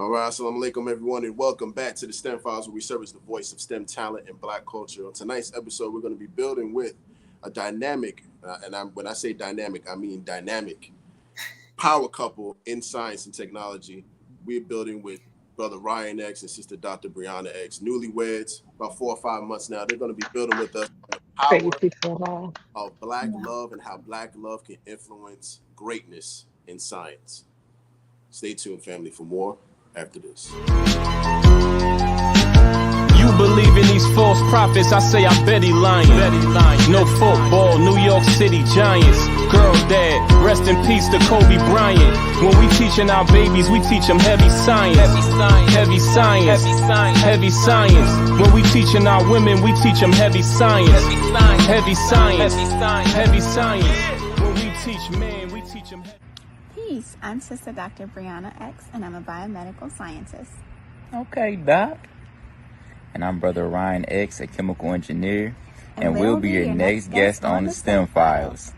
All right, assalamu alaikum, everyone, and welcome back to the STEM Files, where we serve as the voice of STEM talent and Black culture. On tonight's episode, we're going to be building with a dynamic, when I say dynamic, I mean dynamic power couple in science and technology. We're building with Brother Ryan X and Sister Dr. Brianna X, newlyweds, about 4 or 5 months now. They're going to be building with us on the power of Black love and how Black love can influence greatness in science. Stay tuned, family, for more after this. You believe in these false prophets, I say I bet he lying. No football, New York City Giants. Girl dad, rest in peace to Kobe Bryant. When we teaching our babies, we teach them heavy science. Heavy science. Heavy science. When we teaching our women, we teach them heavy science. Heavy science. Heavy science. When we teach men, we teach them heavy. Peace, I'm Sister Dr. Brianna X, and I'm a biomedical scientist. Okay, Doc. And I'm Brother Ryan X, a chemical engineer, and we'll be your next guest on the STEM Files.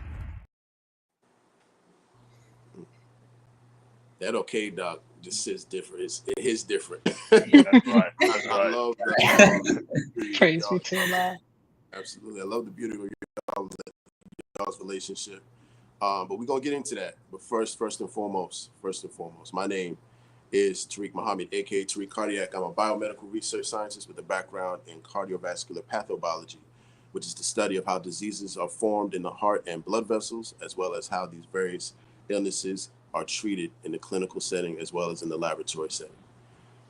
That okay, Doc, just sits different. It is different. That's right. That's I right. love that. Praise be to Allah. Absolutely. I love the beauty of y'all's relationship. But we're going to get into that. But first and foremost, my name is Tariq Muhammad, a.k.a. Tariq Cardiac. I'm a biomedical research scientist with a background in cardiovascular pathobiology, which is the study of how diseases are formed in the heart and blood vessels, as well as how these various illnesses are treated in the clinical setting, as well as in the laboratory setting.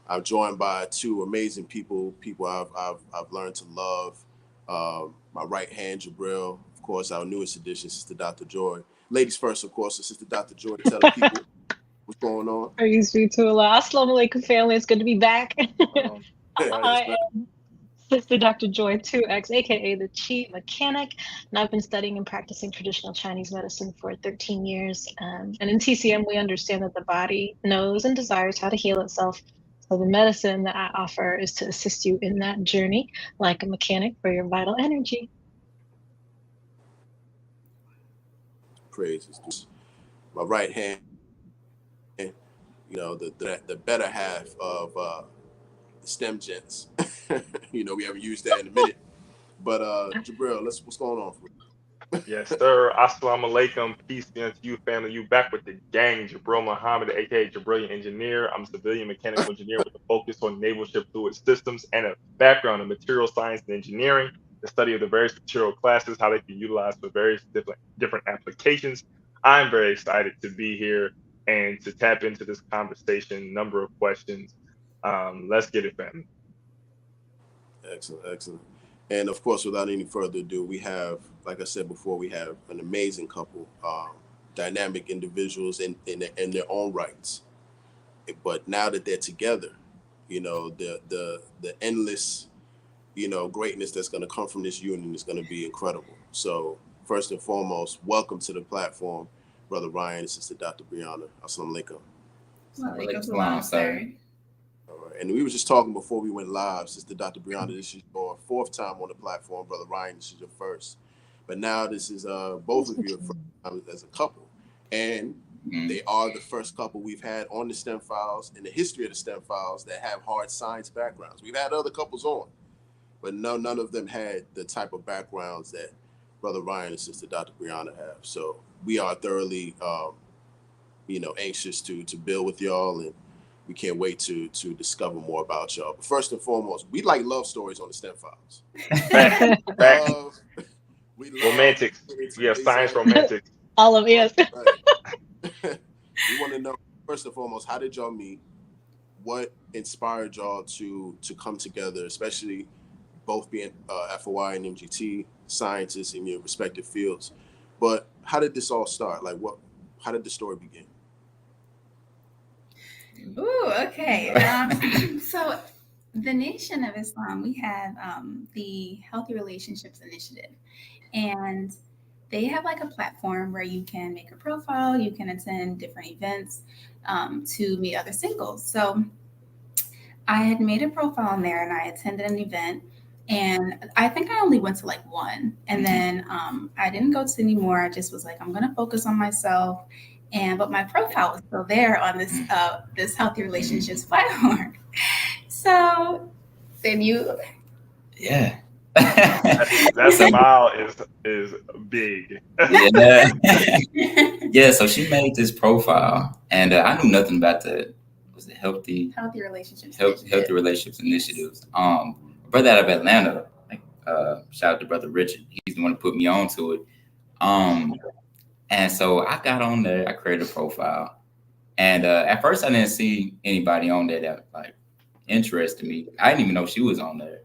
I'm joined by two amazing people I've learned to love. My right hand, Jabril, of course, our newest addition, Sister Dr. Joy. Ladies first, of course, so Sister Dr. Joy, tell the people what's going on. Praise be to Allah. Assalamu alaikum, family. It's good to be back. I am Sister Dr. Joy 2X, aka the Chi Mechanic, and I've been studying and practicing traditional Chinese medicine for 13 years. And in TCM, we understand that the body knows and desires how to heal itself. So the medicine that I offer is to assist you in that journey, like a mechanic for your vital energy. Praises. My right hand, you know, the better half of the STEM gents. We haven't used that in a minute. But Jabril, what's going on for you? Yes, sir. Assalamu alaikum. Peace be unto you, family. You back with the gang, Jabril Muhammad, aka Jabrilian Engineer. I'm a civilian mechanical engineer with a focus on naval ship fluid systems and a background in material science and engineering, the study of the various material classes, how they can utilize for various different applications. I'm very excited to be here and to tap into this conversation. Number of questions. Let's get it, family. Excellent. And of course, without any further ado, we have, like I said before, we have an amazing couple, dynamic individuals in their own rights. But now that they're together, the endless, greatness that's going to come from this union is going to be incredible. So first and foremost, welcome to the platform, Brother Ryan and Sister Dr. Brianna. Assalamu alaikum. Walaikum salam, sir. All right. And we were just talking before we went live, Sister Dr. Brianna, this is your fourth time on the platform. Brother Ryan, this is your first. But now this is both of you first time as a couple. And they are the first couple we've had on the STEM Files, in the history of the STEM Files, that have hard science backgrounds. We've had other couples on, but none of them had the type of backgrounds that Brother Ryan and Sister Dr. Brianna have. So we are thoroughly, anxious to build with y'all, and we can't wait to discover more about y'all. But first and foremost, we like love stories on the STEM Files. We love Romantics. We have science romantics. All of yes. Right. We want to know, first and foremost, how did y'all meet? What inspired y'all to come together, especially both being FOI and MGT scientists in your respective fields? But how did this all start? How did the story begin? Ooh, okay. So the Nation of Islam, we have the Healthy Relationships Initiative, and they have like a platform where you can make a profile, you can attend different events to meet other singles. So I had made a profile on there and I attended an event, and I think I only went to like one, and then I didn't go to any more. I just was like, I'm going to focus on myself but my profile was still there on this healthy relationships platform. So then Yeah. That smile is big. Yeah. Yeah, so she made this profile, and I knew nothing about was it healthy relationships healthy relationships initiatives. Brother out of Atlanta, like shout out to brother Richard. He's the one who put me on to it. And so I got on there, I created a profile, and at first I didn't see anybody on there that like interested me. I didn't even know she was on there.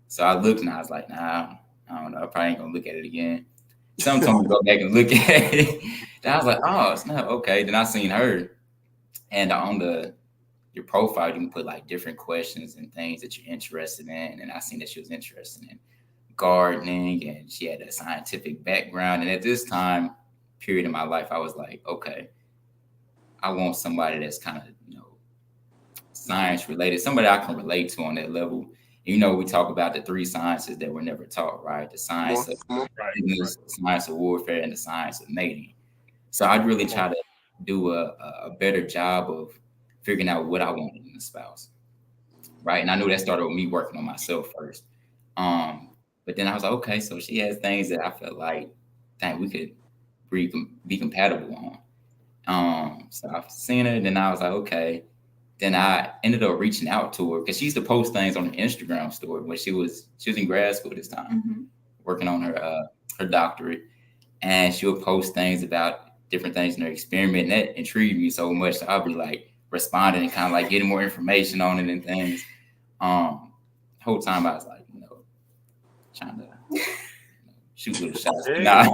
So I looked and I was like, nah, I don't know. I probably ain't gonna look at it again. Someone told me to go back and look at it. Then I was like, oh, it's not okay. Then I seen her, and on your profile, you can put like different questions and things that you're interested in. And I seen that she was interested in gardening, and she had a scientific background. And at this time period in my life, I was like, okay, I want somebody that's kind of, science related, somebody I can relate to on that level. We talk about the 3 sciences that were never taught, right? The science of business, the science of warfare, and the science of mating. So I'd really try to do a better job of figuring out what I wanted in a spouse, right? And I knew that started with me working on myself first. But then I was like, okay, so she has things that I felt like that we could be compatible on. So I've seen her, then I was like, okay. Then I ended up reaching out to her because she used to post things on her Instagram story when she was in grad school this time, working on her doctorate, and she would post things about different things in her experiment, and that intrigued me so much. So I'll be like responding and kind of like getting more information on it and things. Whole time I was like, trying to shoot little shots. Yeah,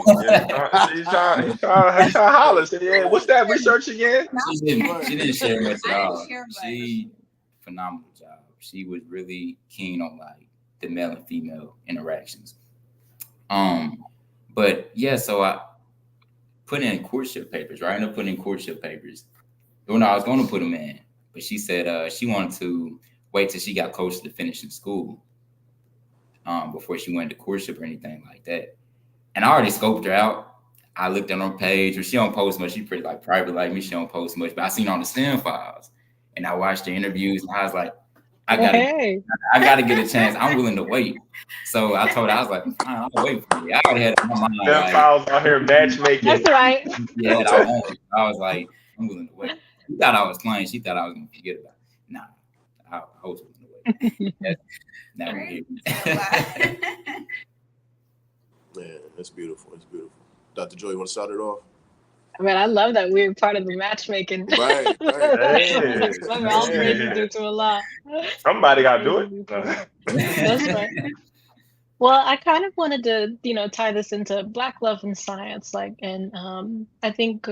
he's trying to holler. Say, yeah, what's that research again? She didn't share much at all. She phenomenal job. She was really keen on like the male and female interactions. But yeah, so I put in courtship papers, right? I ended up putting in courtship papers. Well, no, I was going to put them in, but she said she wanted to wait till she got close to finishing school before she went to courtship or anything like that. And I already scoped her out. I looked on her page, but she don't post much. She's pretty like private like me. She don't post much, but I seen her on the STEM files, and I watched the interviews, and I was like, I gotta get a chance. I'm willing to wait. So I told her, I was like, fine, I'll wait for you. I already had it in my mind. STEM files out here matchmaking. That's right. Yeah, I was like, I'm willing to wait. She thought I was playing. She thought I was gonna forget about it. Nah, I was willing to wait. Now we're here. Man, that's beautiful. It's beautiful. Dr. Joy, you want to start it off? I mean, I love that we're part of the matchmaking. Right. We're all crazy due to a lot. Somebody got to do it. That's right. Well, I kind of wanted to, tie this into Black love and science, and I think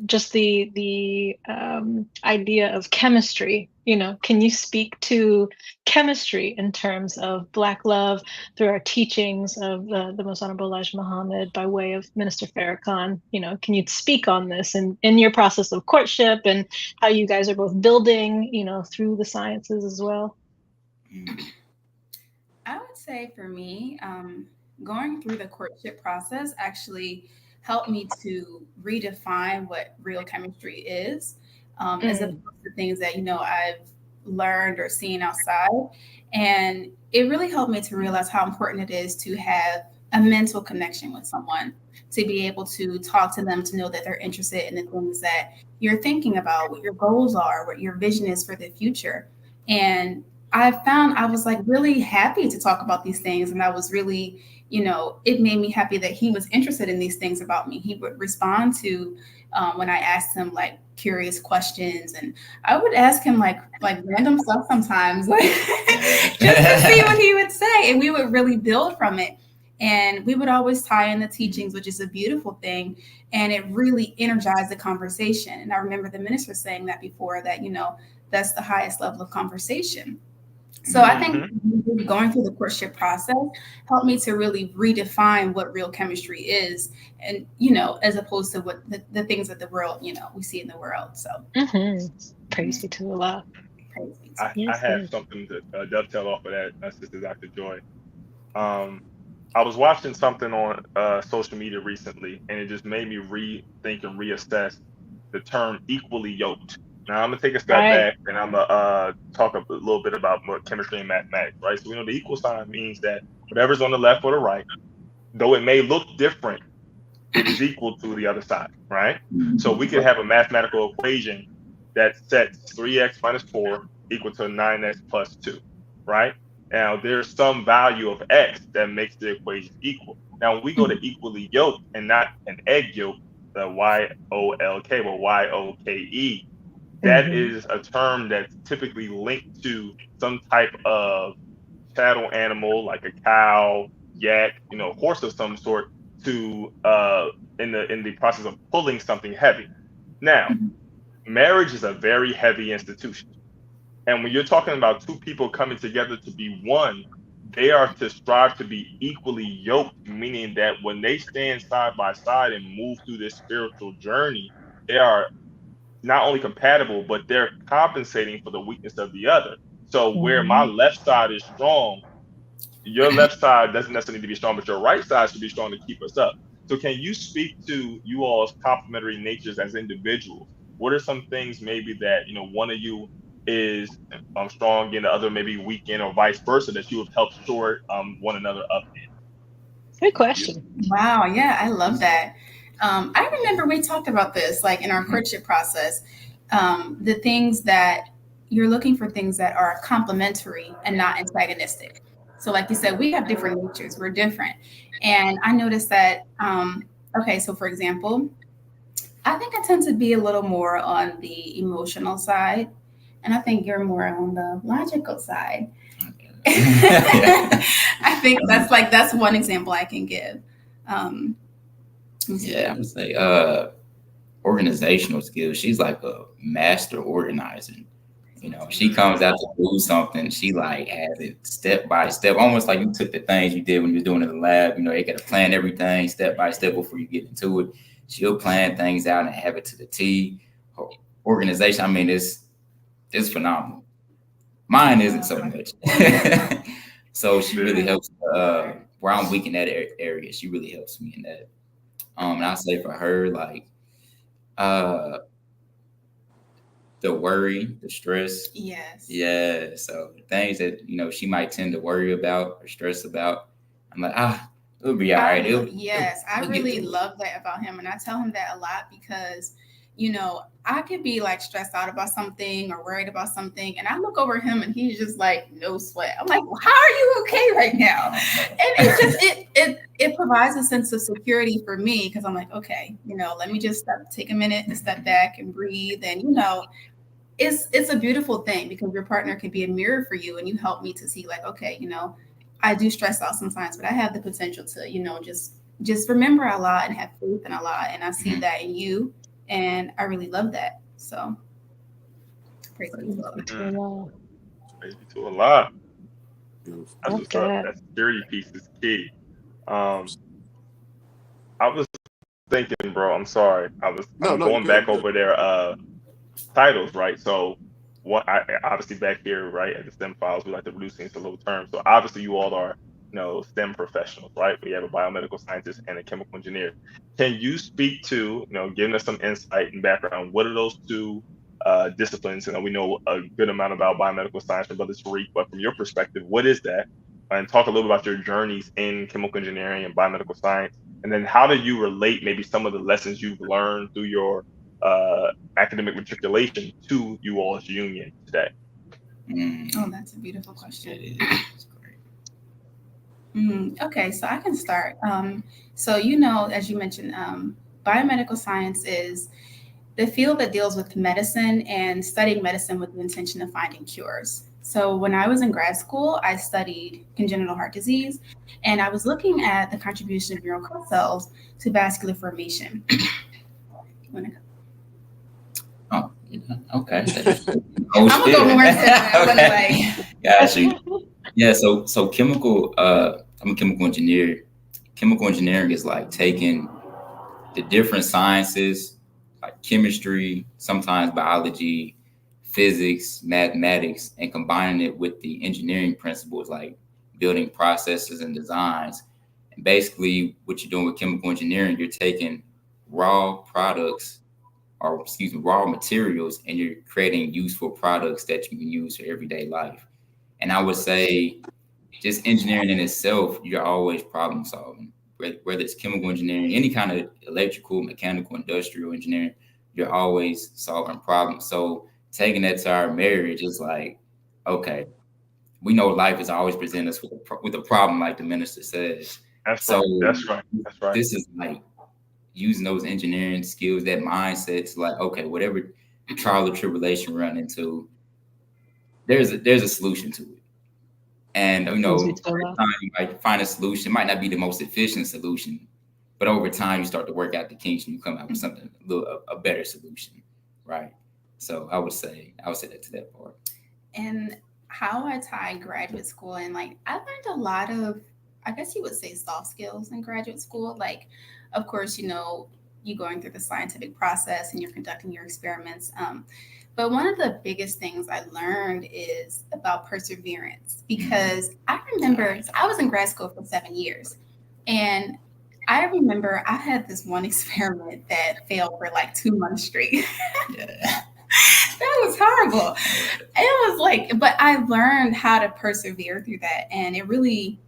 just the idea of chemistry. Can you speak to chemistry in terms of Black love through our teachings of the Most Honorable Elijah Muhammad by way of Minister Farrakhan? Can you speak on this and in your process of courtship and how you guys are both building, through the sciences as well? I would say for me, going through the courtship process actually helped me to redefine what real chemistry is, as opposed to things that, I've learned or seen outside. And it really helped me to realize how important it is to have a mental connection with someone, to be able to talk to them, to know that they're interested in the things that you're thinking about, what your goals are, what your vision is for the future. And I found I was like really happy to talk about these things. And I was really, it made me happy that he was interested in these things about me. He would respond to when I asked him like curious questions, and I would ask him like random stuff sometimes, like just to see what he would say. And we would really build from it. And we would always tie in the teachings, which is a beautiful thing. And it really energized the conversation. And I remember the minister saying that before, that, that's the highest level of conversation. So I think going through the courtship process helped me to really redefine what real chemistry is, and, as opposed to what the things that the world, we see in the world. So praise be to Allah. I have something to dovetail off of that, Sister Dr. Joy. I was watching something on social media recently, and it just made me rethink and reassess the term equally yoked. Now I'm gonna take a step back and I'm gonna talk a little bit about more chemistry and mathematics, right? So we know the equal sign means that whatever's on the left or the right, though it may look different, it is equal to the other side, right? So we could have a mathematical equation that sets 3x minus 4 equal to 9x plus 2, right? Now there's some value of x that makes the equation equal. Now when we go to equally yoked and not an egg yolk, the Y-O-L-K, but Y-O-K-E, that is a term that's typically linked to some type of cattle animal like a cow, yak, horse of some sort to in the process of pulling something heavy. Now, marriage is a very heavy institution. And when you're talking about two people coming together to be one, they are to strive to be equally yoked, meaning that when they stand side by side and move through this spiritual journey, they are not only compatible, but they're compensating for the weakness of the other. So where my left side is strong, your left side doesn't necessarily need to be strong, but your right side should be strong to keep us up. So can you speak to you all's complementary natures as individuals? What are some things maybe that, one of you is strong and the other maybe weak in, or vice versa, that you have helped shore one another up in? Good question. Wow. Yeah, I love that. I remember we talked about this, like in our courtship process, the things that you're looking for, things that are complementary and not antagonistic. So like you said, we have different natures. We're different. And I noticed that, okay, so for example, I think I tend to be a little more on the emotional side. And I think you're more on the logical side. I think that's one example I can give. Yeah, I'm gonna say organizational skills. She's like a master organizer. She comes out to do something, she like has it step by step, almost like you took the things you did when you were doing it in the lab. You got to plan everything step by step before you get into it. She'll plan things out and have it to the T. Her organization, I mean, it's phenomenal. Mine isn't so much. So she really helps where I'm weak in that area. She really helps me in that. And I'll say for her, like the worry, the stress. Yes. Yeah. So things that, she might tend to worry about or stress about, I'm like, it'll be all right. I really love that about him. And I tell him that a lot because, I could be like stressed out about something or worried about something. And I look over him and he's just like, no sweat. I'm like, well, how are you okay right now? And it's just, it provides a sense of security for me because I'm like, okay, let me just take a minute and step back and breathe. And, it's a beautiful thing because your partner can be a mirror for you and you help me to see like, okay, I do stress out sometimes, but I have the potential to, just remember a lot and have faith in a lot. And I see that in you. And I really love that. So praise to a lot. That security piece is key. I was thinking, bro, I'm sorry. I'm going back over their titles, right? So what I obviously back here, right, at the STEM files, we like to reduce things to low terms. So obviously you all are STEM professionals, right? We have a biomedical scientist and a chemical engineer. Can you speak to, giving us some insight and background, what are those two disciplines? We know a good amount about biomedical science from Brother Tariq, but from your perspective, what is that? And talk a little about your journeys in chemical engineering and biomedical science. And then how do you relate maybe some of the lessons you've learned through your academic matriculation to you all's union today? Oh, that's a beautiful question. Okay, so I can start. So, as you mentioned, biomedical science is the field that deals with medicine and studying medicine with the intention of finding cures. So when I was in grad school, I studied congenital heart disease, and I was looking at the contribution of neural cells to vascular formation. Oh, okay. I'm gonna go more into that. Got you. Yeah, so chemical. I'm a chemical engineer. Chemical engineering is like taking the different sciences, like chemistry, sometimes biology, physics, mathematics, and combining it with the engineering principles, like building processes and designs. And basically, what you're doing with chemical engineering, you're taking raw products raw materials, and you're creating useful products that you can use for everyday life. And I would say just engineering in itself, you're always problem solving, whether it's chemical engineering, any kind of electrical, mechanical, industrial engineering, you're always solving problems. So taking that to our marriage is like, okay, we know life is always presenting us with a problem, like the minister says. That's So right. That's right. this is like using those engineering skills, that mindset to like, okay, whatever trial or tribulation we run into, there's a solution to it. And first time you might find a solution, it might not be the most efficient solution, but over time you start to work out the kinks and you come out with something a better solution, right? So I would say that to that part. And how I tie graduate school, and like I learned a lot of, I guess you would say, soft skills in graduate school. Like, of course, you going through the scientific process and you're conducting your experiments. But one of the biggest things I learned is about perseverance, because I remember I was in grad school for 7 years, and I remember I had this one experiment that failed for like 2 months straight. That was horrible. It was like, but I learned how to persevere through that. And it really,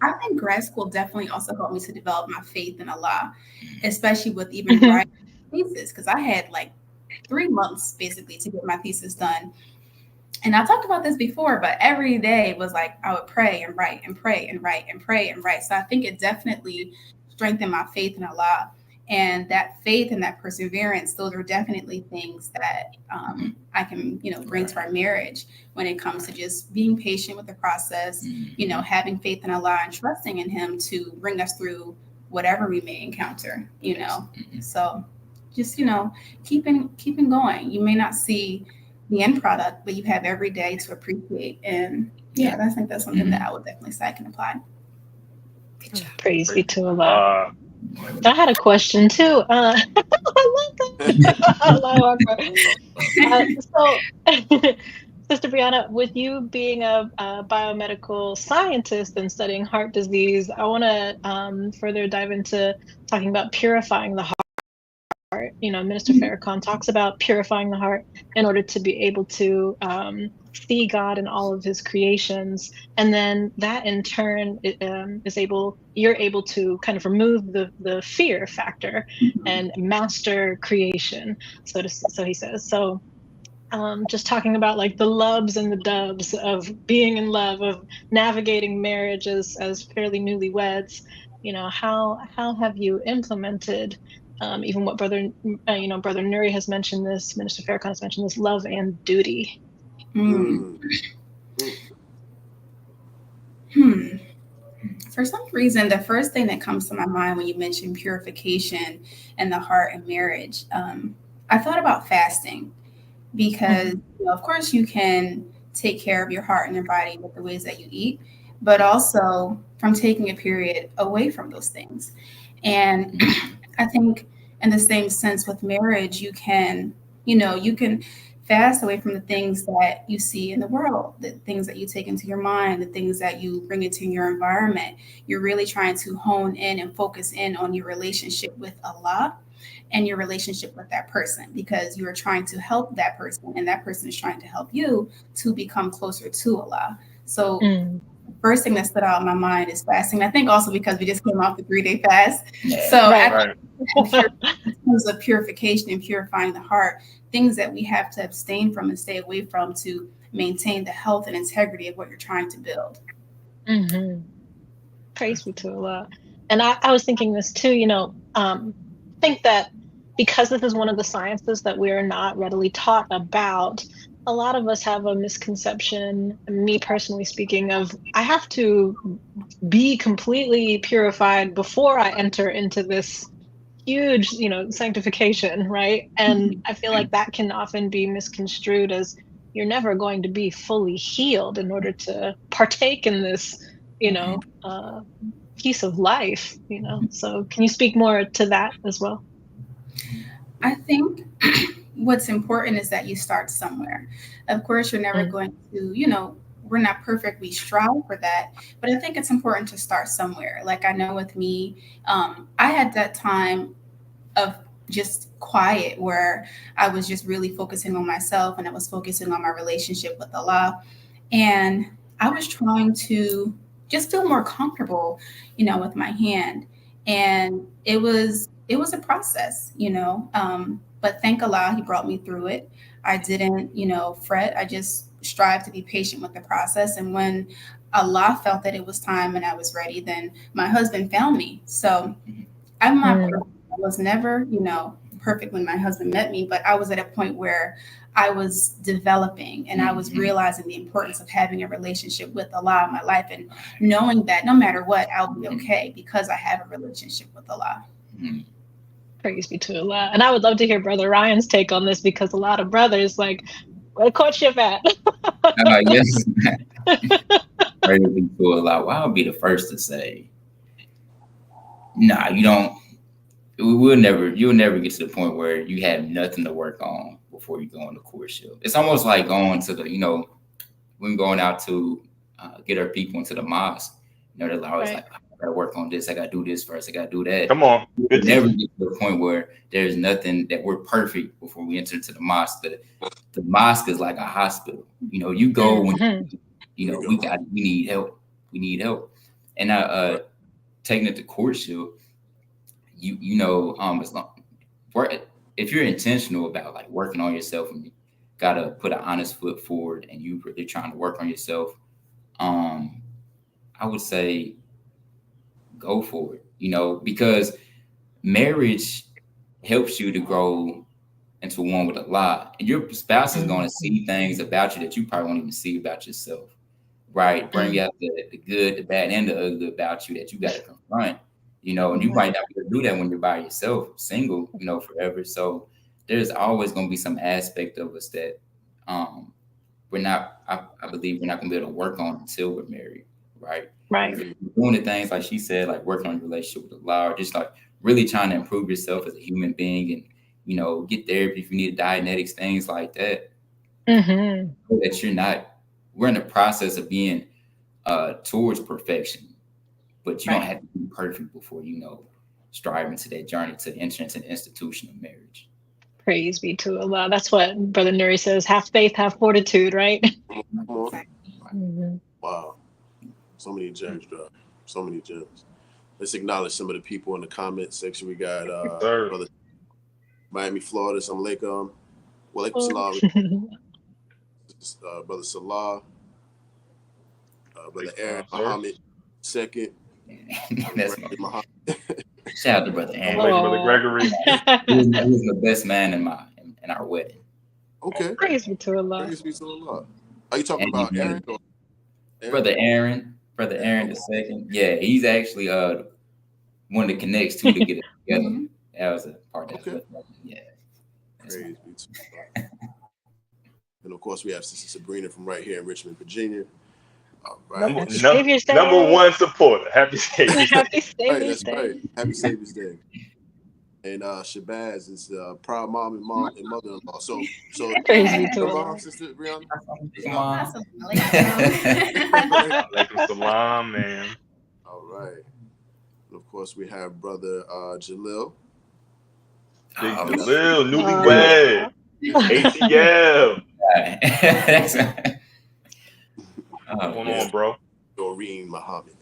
I think grad school definitely also helped me to develop my faith in Allah, especially with even writing thesis, because I had like 3 months basically to get my thesis done. And I talked about this before, but every day was like I would pray and write and pray and write and pray and write. So I think it definitely strengthened my faith in Allah. And that faith and that perseverance, those are definitely things that I can, bring to our marriage when it comes to just being patient with the process, having faith in Allah and trusting in Him to bring us through whatever we may encounter, So just, keeping going. You may not see the end product, but you have every day to appreciate. And I think that's something that I would definitely say I can apply. Praise be to Allah. I had a question too. I love that. So, Sister Brianna, with you being a biomedical scientist and studying heart disease, I want to further dive into talking about purifying the heart. Minister Farrakhan talks about purifying the heart in order to be able to see God in all of His creations, and then that in turn you're able to kind of remove the fear factor and master creation. So he says. So just talking about like the loves and the doves of being in love, of navigating marriage as fairly newlyweds. How have you implemented? Even what Brother Nuri has mentioned this, Minister Farrakhan has mentioned this, love and duty. For some reason, the first thing that comes to my mind when you mention purification and the heart and marriage, I thought about fasting, because of course you can take care of your heart and your body with the ways that you eat, but also from taking a period away from those things. And I think in the same sense with marriage, you can fast away from the things that you see in the world, the things that you take into your mind, the things that you bring into your environment. You're really trying to hone in and focus in on your relationship with Allah and your relationship with that person, because you are trying to help that person and that person is trying to help you to become closer to Allah. So first thing that stood out in my mind is fasting. I think also because we just came off the 3-day fast. So in terms of purification and purifying the heart, things that we have to abstain from and stay away from to maintain the health and integrity of what you're trying to build. Praise be to Allah. And I was thinking this too, think that because this is one of the sciences that we are not readily taught about, a lot of us have a misconception, me personally speaking, of I have to be completely purified before I enter into this huge, sanctification, right? And I feel like that can often be misconstrued as you're never going to be fully healed in order to partake in this, piece of life, So can you speak more to that as well? I think what's important is that you start somewhere. Of course, you're never going to, we're not perfect. We strive for that. But I think it's important to start somewhere. Like I know with me, I had that time of just quiet, where I was just really focusing on myself and I was focusing on my relationship with Allah. And I was trying to just feel more comfortable, with my hand. And it was a process, but thank Allah, He brought me through it. I didn't, fret. I just strive to be patient with the process. And when Allah felt that it was time and I was ready, then my husband found me. So I'm not perfect. I was never, perfect when my husband met me, but I was at a point where I was developing and I was realizing the importance of having a relationship with Allah in my life and knowing that no matter what, I'll be okay because I have a relationship with Allah. Praise be to Allah. And I would love to hear Brother Ryan's take on this, because a lot of brothers like, where the courtship at? Yes. Praise be to Allah. Well, I'll be the first to say, nah, you don't. You'll never get to the point where you have nothing to work on before you go on the courtship. It's almost like going to the, when going out to get our people into the mosque. They're always like, I gotta work on this. I gotta do this first. I gotta do that. Come on. We'll never get to the point where there's nothing that we're perfect before we enter into the mosque. The mosque is like a hospital. You go when we need help. We need help. And taking it to courtship, as long if you're intentional about like working on yourself and you gotta put an honest foot forward and you really trying to work on yourself, I would say go for it, because marriage helps you to grow into one with Allah, and your spouse is going to see things about you that you probably won't even see about yourself, right? Bring out the good, the bad, and the ugly about you that you got to confront. And you might not be able to do that when you're by yourself, single, forever. So there's always going to be some aspect of us that we're not, I believe we're not going to be able to work on until we're married, right? Right. Doing the things like she said, like working on your relationship with Allah, or just like really trying to improve yourself as a human being and, get therapy if you need Dianetics, things like that. That we're in the process of being towards perfection. But you don't have to be perfect before, striving to that journey to enter into the institution of marriage. Praise be to Allah. That's what Brother Nuri says, have faith, have fortitude, right? Wow. So many gems, bro. So many gems. Let's acknowledge some of the people in the comment section. We got Brother Miami, Florida. Assalamu alaikum. Walaikum salam. Brother Salah. Brother Aaron Muhammad II. That's shout out to Brother Aaron. Brother Gregory. He was the best man in our wedding. Okay. Praise be to Allah. Praise be to Allah. Are you talking about Aaron? Brother Aaron II. Yeah, he's actually one of the connects to get it together. That was a part of that. Yeah. Praise be to Allah. And of course, we have Sister Sabrina from right here in Richmond, Virginia. All right. Number one supporter. Happy Savior's Day. Happy Savior's Day. Right. Happy Savior's Day. And Shabazz is proud mom and mother-in-law. So Crazy too. Mom, Sister Brianna. Alaikum salam, man. All right. And of course, we have Brother Jalil. Big Jalil, newlywed. ATL. What's going on, bro? Doreen Muhammad.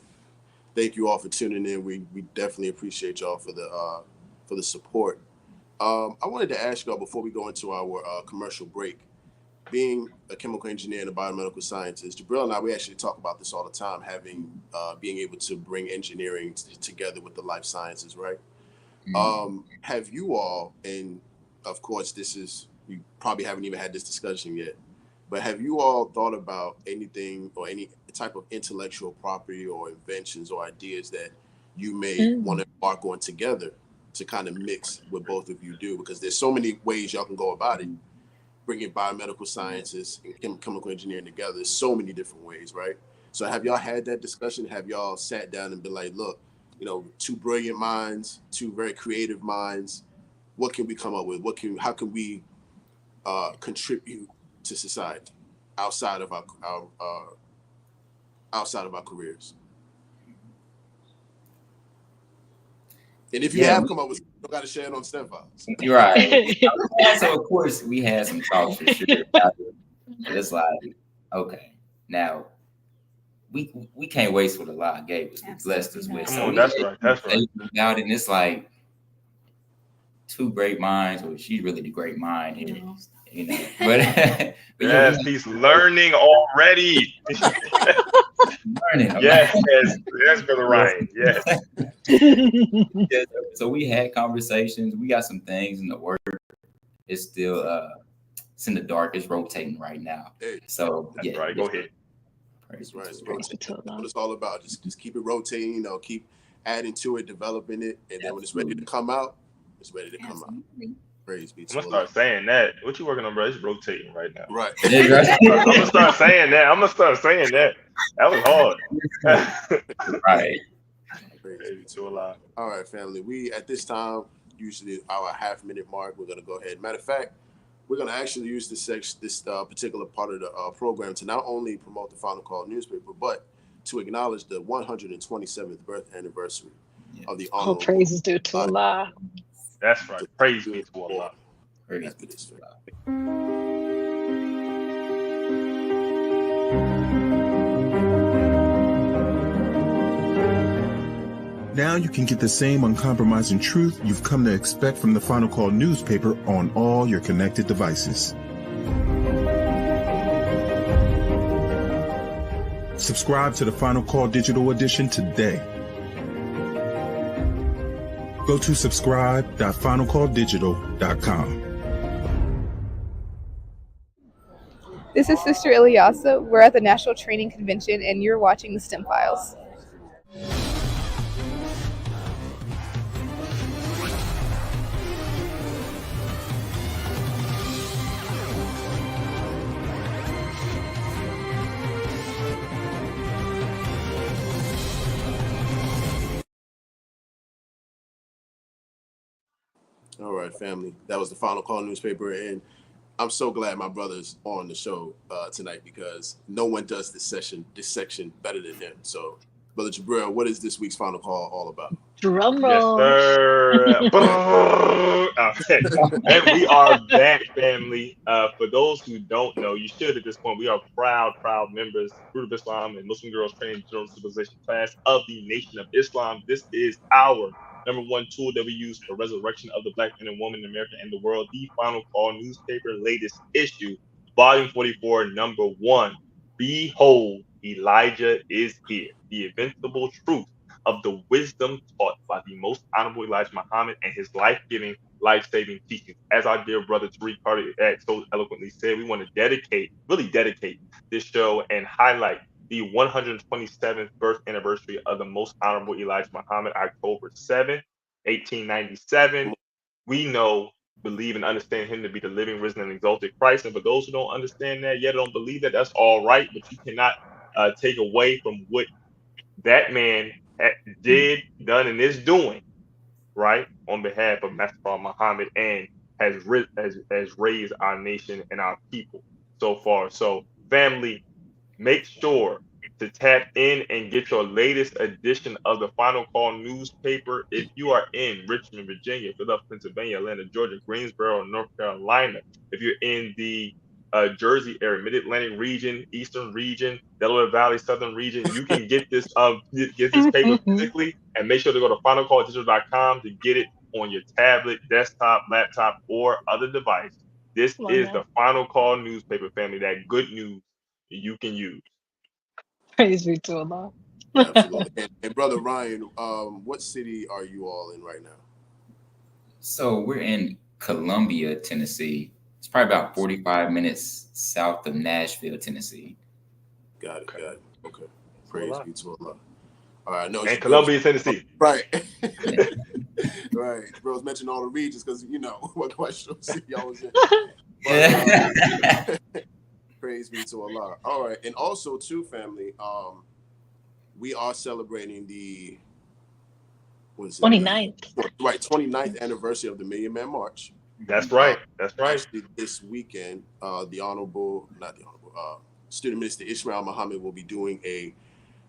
Thank you all for tuning in. We definitely appreciate y'all for the support. I wanted to ask y'all before we go into our commercial break. Being a chemical engineer and a biomedical scientist, Jabril and I, we actually talk about this all the time, being able to bring engineering together with the life sciences, right? Have you all, and of course you probably haven't even had this discussion yet, but have you all thought about anything or any type of intellectual property or inventions or ideas that you may want to embark on together to kind of mix what both of you do? Because there's so many ways y'all can go about it. Bringing biomedical sciences and chemical engineering together, there's so many different ways, right? So have y'all had that discussion? Have y'all sat down and been like, look, two brilliant minds, two very creative minds, what can we come up with? How can we contribute to society outside of our careers? And if you have come up with, don't got to share it on STEM files. You're right. So of course we had some talks for sure. But it's like, okay, now we can't waste what Allah gave us, blessed us with. So that's right. That's right. About it, and it's like two great minds, or she's really the great mind in it, you know. But yes, he's learning already. Learning. Yes, Brother Ryan. Yes. Yeah, so we had conversations. We got some things in the work. It's still it's in the dark. It's rotating right now. So that's right. Go ahead. That's right. It's rotating. That's what it's all about. Just keep it rotating. You know, keep adding to it, developing it, and then when it's ready to come out, it's ready to come out. Praise be to Allah. I'm gonna start saying that. What you working on, bro? It's rotating right now. Right. I'm gonna start saying that. That was hard. Right. Praise be to Allah. All right, family. We at this time, usually our half-minute mark, we're gonna go ahead. Matter of fact, we're gonna actually use this particular part of the program to not only promote the Final Call newspaper, but to acknowledge the 127th birth anniversary of the All praises due to Allah. That's right. Praise be to Allah. Praise be to Allah. Now you can get the same uncompromising truth you've come to expect from the Final Call newspaper on all your connected devices. Subscribe to the Final Call digital edition today. Go to subscribe.finalcalldigital.com. This is Sister Ilyasa. We're at the National Training Convention, and you're watching the STEM Files. All right, family. That was the Final Call newspaper, and I'm so glad my brother's on the show tonight because no one does this section better than him. So, Brother Jabril, what is this week's Final Call all about? Drum roll. Yes, sir. Okay. And we are back, family. For those who don't know, you should at this point, we are proud members, Fruit of Islam and Muslim Girls Training General Supervision class of the Nation of Islam. This is our number one tool that we use for resurrection of the Black man and woman in America and the world. The Final Call newspaper, latest issue, volume 44, number 1. Behold, Elijah is here. The invincible truth of the wisdom taught by the most honorable Elijah Muhammad and his life-giving, life-saving teachings. As our dear brother Tariq Cardiac so eloquently said, we want to dedicate this show and highlight the 127th birth anniversary of the most honorable Elijah Muhammad, October 7th, 1897. We know, believe, and understand him to be the living, risen, and exalted Christ. And for those who don't understand that yet, don't believe that, that's all right. But you cannot take away from what that man done, and is doing, right, on behalf of Master Muhammad, and has raised our nation and our people so far. So, family, make sure to tap in and get your latest edition of the Final Call newspaper. If you are in Richmond, Virginia, Philadelphia, Pennsylvania, Atlanta, Georgia, Greensboro, North Carolina, if you're in the Jersey area, Mid-Atlantic region, Eastern region, Delaware Valley, Southern region, you can get this paper physically, and make sure to go to finalcalldigital.com to get it on your tablet, desktop, laptop, or other device. This is the Final Call newspaper, family. That good news you can use. Praise be to Allah. Absolutely. And Brother Ryan, what city are you all in right now? So we're in Columbia, Tennessee. It's probably about 45 minutes south of Nashville, Tennessee. Got it. Okay. Praise be to Allah. All right. No, and Columbia, Tennessee. Right. Right. Bro's mentioned all the regions because you know what question city I was in. But, praise be to Allah. All right. And also, too, family, we are celebrating the 29th. Right, 29th anniversary of the Million Man March. That's right. Actually, this weekend, Student Minister Ishmael Muhammad will be doing a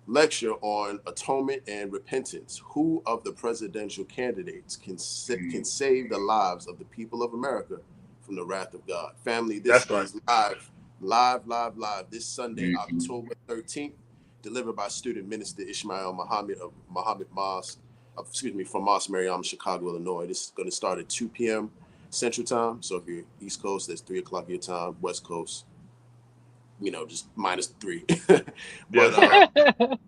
lecture on atonement and repentance. Who of the presidential candidates can save the lives of the people of America from the wrath of God? Family, this is live this Sunday, October 13th, delivered by student minister Ishmael Muhammad of Muhammad Mosque, from Mosque Mariam, Chicago, Illinois. This is going to start at 2 p.m. Central Time. So if you're East Coast, that's 3 o'clock your time. West Coast, just -3. But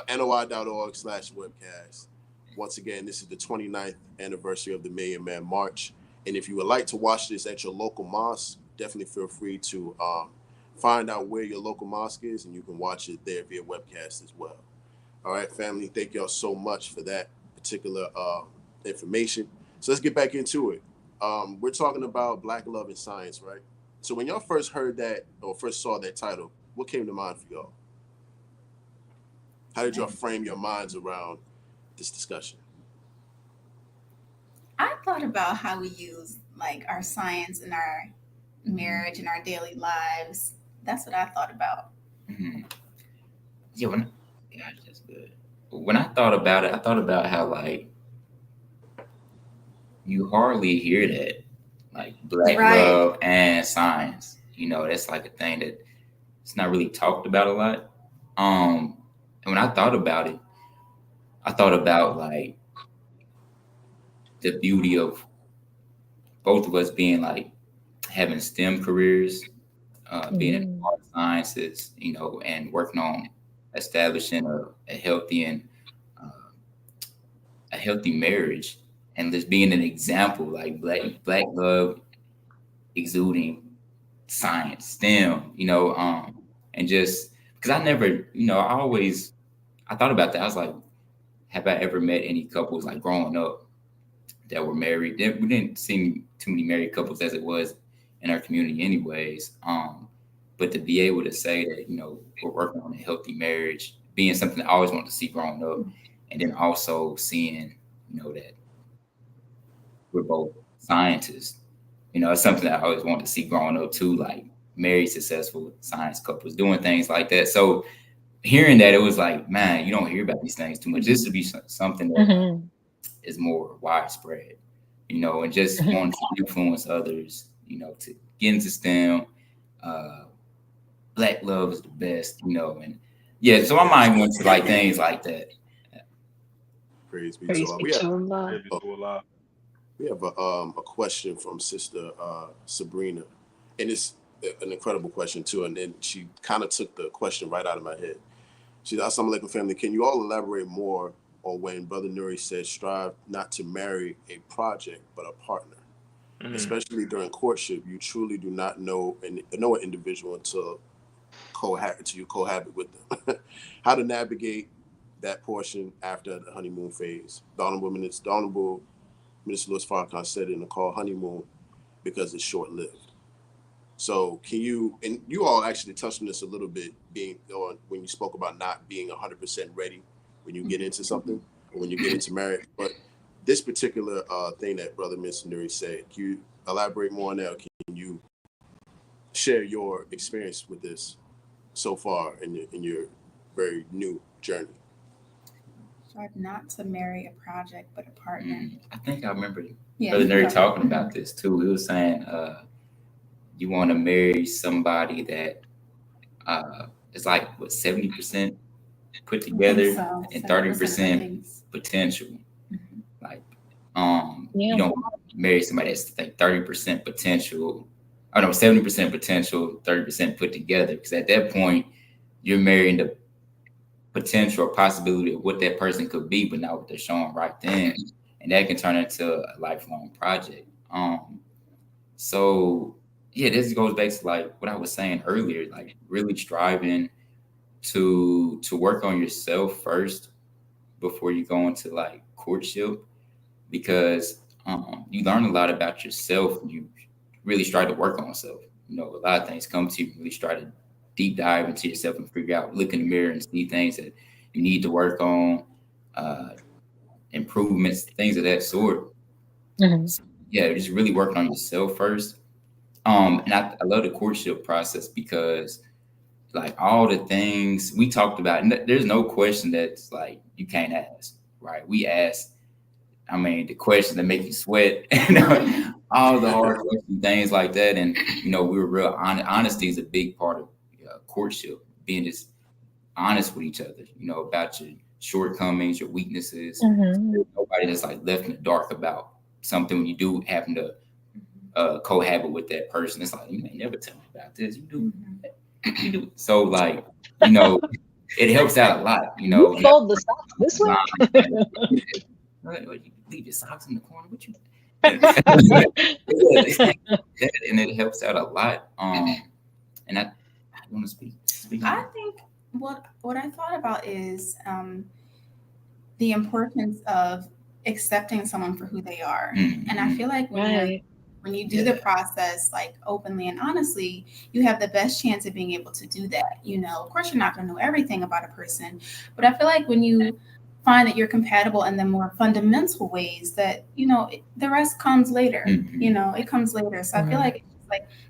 NOI.org/webcast. Once again, this is the 29th anniversary of the Million Man March. And if you would like to watch this at your local mosque, definitely feel free to find out where your local mosque is, and you can watch it there via webcast as well. All right, family, thank y'all so much for that particular information. So let's get back into it. We're talking about Black love and science, right? So when y'all first heard that or first saw that title, what came to mind for y'all? How did y'all frame your minds around this discussion? I thought about how we use like our science in our marriage and our daily lives. That's what I thought about. Mm-hmm. Yeah, that's good. When I thought about it, I thought about how like you hardly hear that, like Black love and science. That's like a thing that it's not really talked about a lot. And when I thought about it, I thought about like the beauty of both of us being like having STEM careers, being in the art sciences, and working on establishing a healthy and a healthy marriage, and just being an example, like black love exuding science, STEM, and just because I never, I thought about that. I was like, have I ever met any couples like growing up that were married? We didn't see too many married couples as it was in our community anyways. But to be able to say that, we're working on a healthy marriage, being something I always wanted to see growing up, and then also seeing, that we're both scientists. It's something that I always wanted to see growing up too, like married, successful science couples doing things like that. So hearing that, it was like, man, you don't hear about these things too much. This would be something that is more widespread, and just wanting to influence others, to get into STEM. Black love is the best, and yeah, so my mind went to like things like that. Praise be to Allah. We have a question from Sister Sabrina, and it's an incredible question too. And then she kind of took the question right out of my head. She said, "Assalamu alaikum, family. Can you all elaborate more on when Brother Nuri said strive not to marry a project but a partner, especially during courtship? You truly do not know an individual until you cohabit with them. How to navigate that portion after the honeymoon phase? The Honorable Minister Louis Farrakhan said in the call honeymoon because it's short-lived." So can you, and you all actually touched on this a little bit, when you spoke about not being 100% ready when you get into something or when you get into marriage, but this particular thing that Brother Mr. Nuri said, can you elaborate more on that? Or can you share your experience with this so far in your very new journey? Strive not to marry a project but a partner. I think I remember Brother Nuri talking about this too. He was saying you want to marry somebody that is like 70% put together and 30% potential. Like you don't marry somebody that's like 30% potential. 70% potential, 30% put together, because at that point you're marrying the potential or possibility of what that person could be, but not what they're showing right then, and that can turn into a lifelong project. So yeah, this goes back to like what I was saying earlier, like really striving to work on yourself first before you go into like courtship, because you learn a lot about yourself when you really strive to work on yourself. A lot of things come to you, really try to deep dive into yourself and figure out, look in the mirror and see things that you need to work on, improvements, things of that sort. So, yeah, just really working on yourself first. And I love the courtship process because like all the things we talked about, there's no question that's like you can't ask, right? We asked, I mean, the questions that make you sweat, all the hard questions, things like that. And, we were real honest. Honesty is a big part of courtship, being just honest with each other, about your shortcomings, your weaknesses. Mm-hmm. Nobody that's like left in the dark about something when you do happen to cohabit with that person. It's like, you may never tell me about this. You do. You do. So like, it helps out a lot, You fold the socks this way. You leave your socks in the corner. What you? And it helps out a lot. And I want to speak. I think what I thought about is the importance of accepting someone for who they are. Mm-hmm. And I feel like when you do the process like openly and honestly, you have the best chance of being able to do that. Of course, you're not going to know everything about a person, but I feel like when you find that you're compatible in the more fundamental ways, that the rest comes later. Mm-hmm. It comes later. So I feel like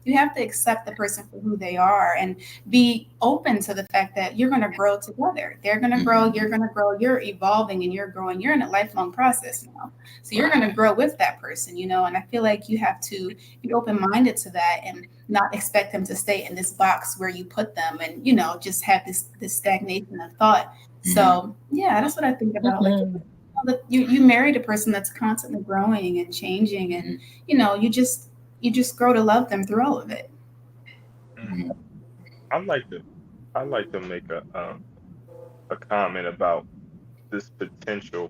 you have to accept the person for who they are and be open to the fact that you're going to grow together. They're going to grow, you're going to grow, you're evolving and you're growing. You're in a lifelong process now. So you're going to grow with that person, and I feel like you have to be open-minded to that and not expect them to stay in this box where you put them and, just have this stagnation of thought. Mm-hmm. So yeah, that's what I think about. Like you married a person that's constantly growing and changing, and you just grow to love them through all of it. Mm-hmm. I'd like to make a comment about this potential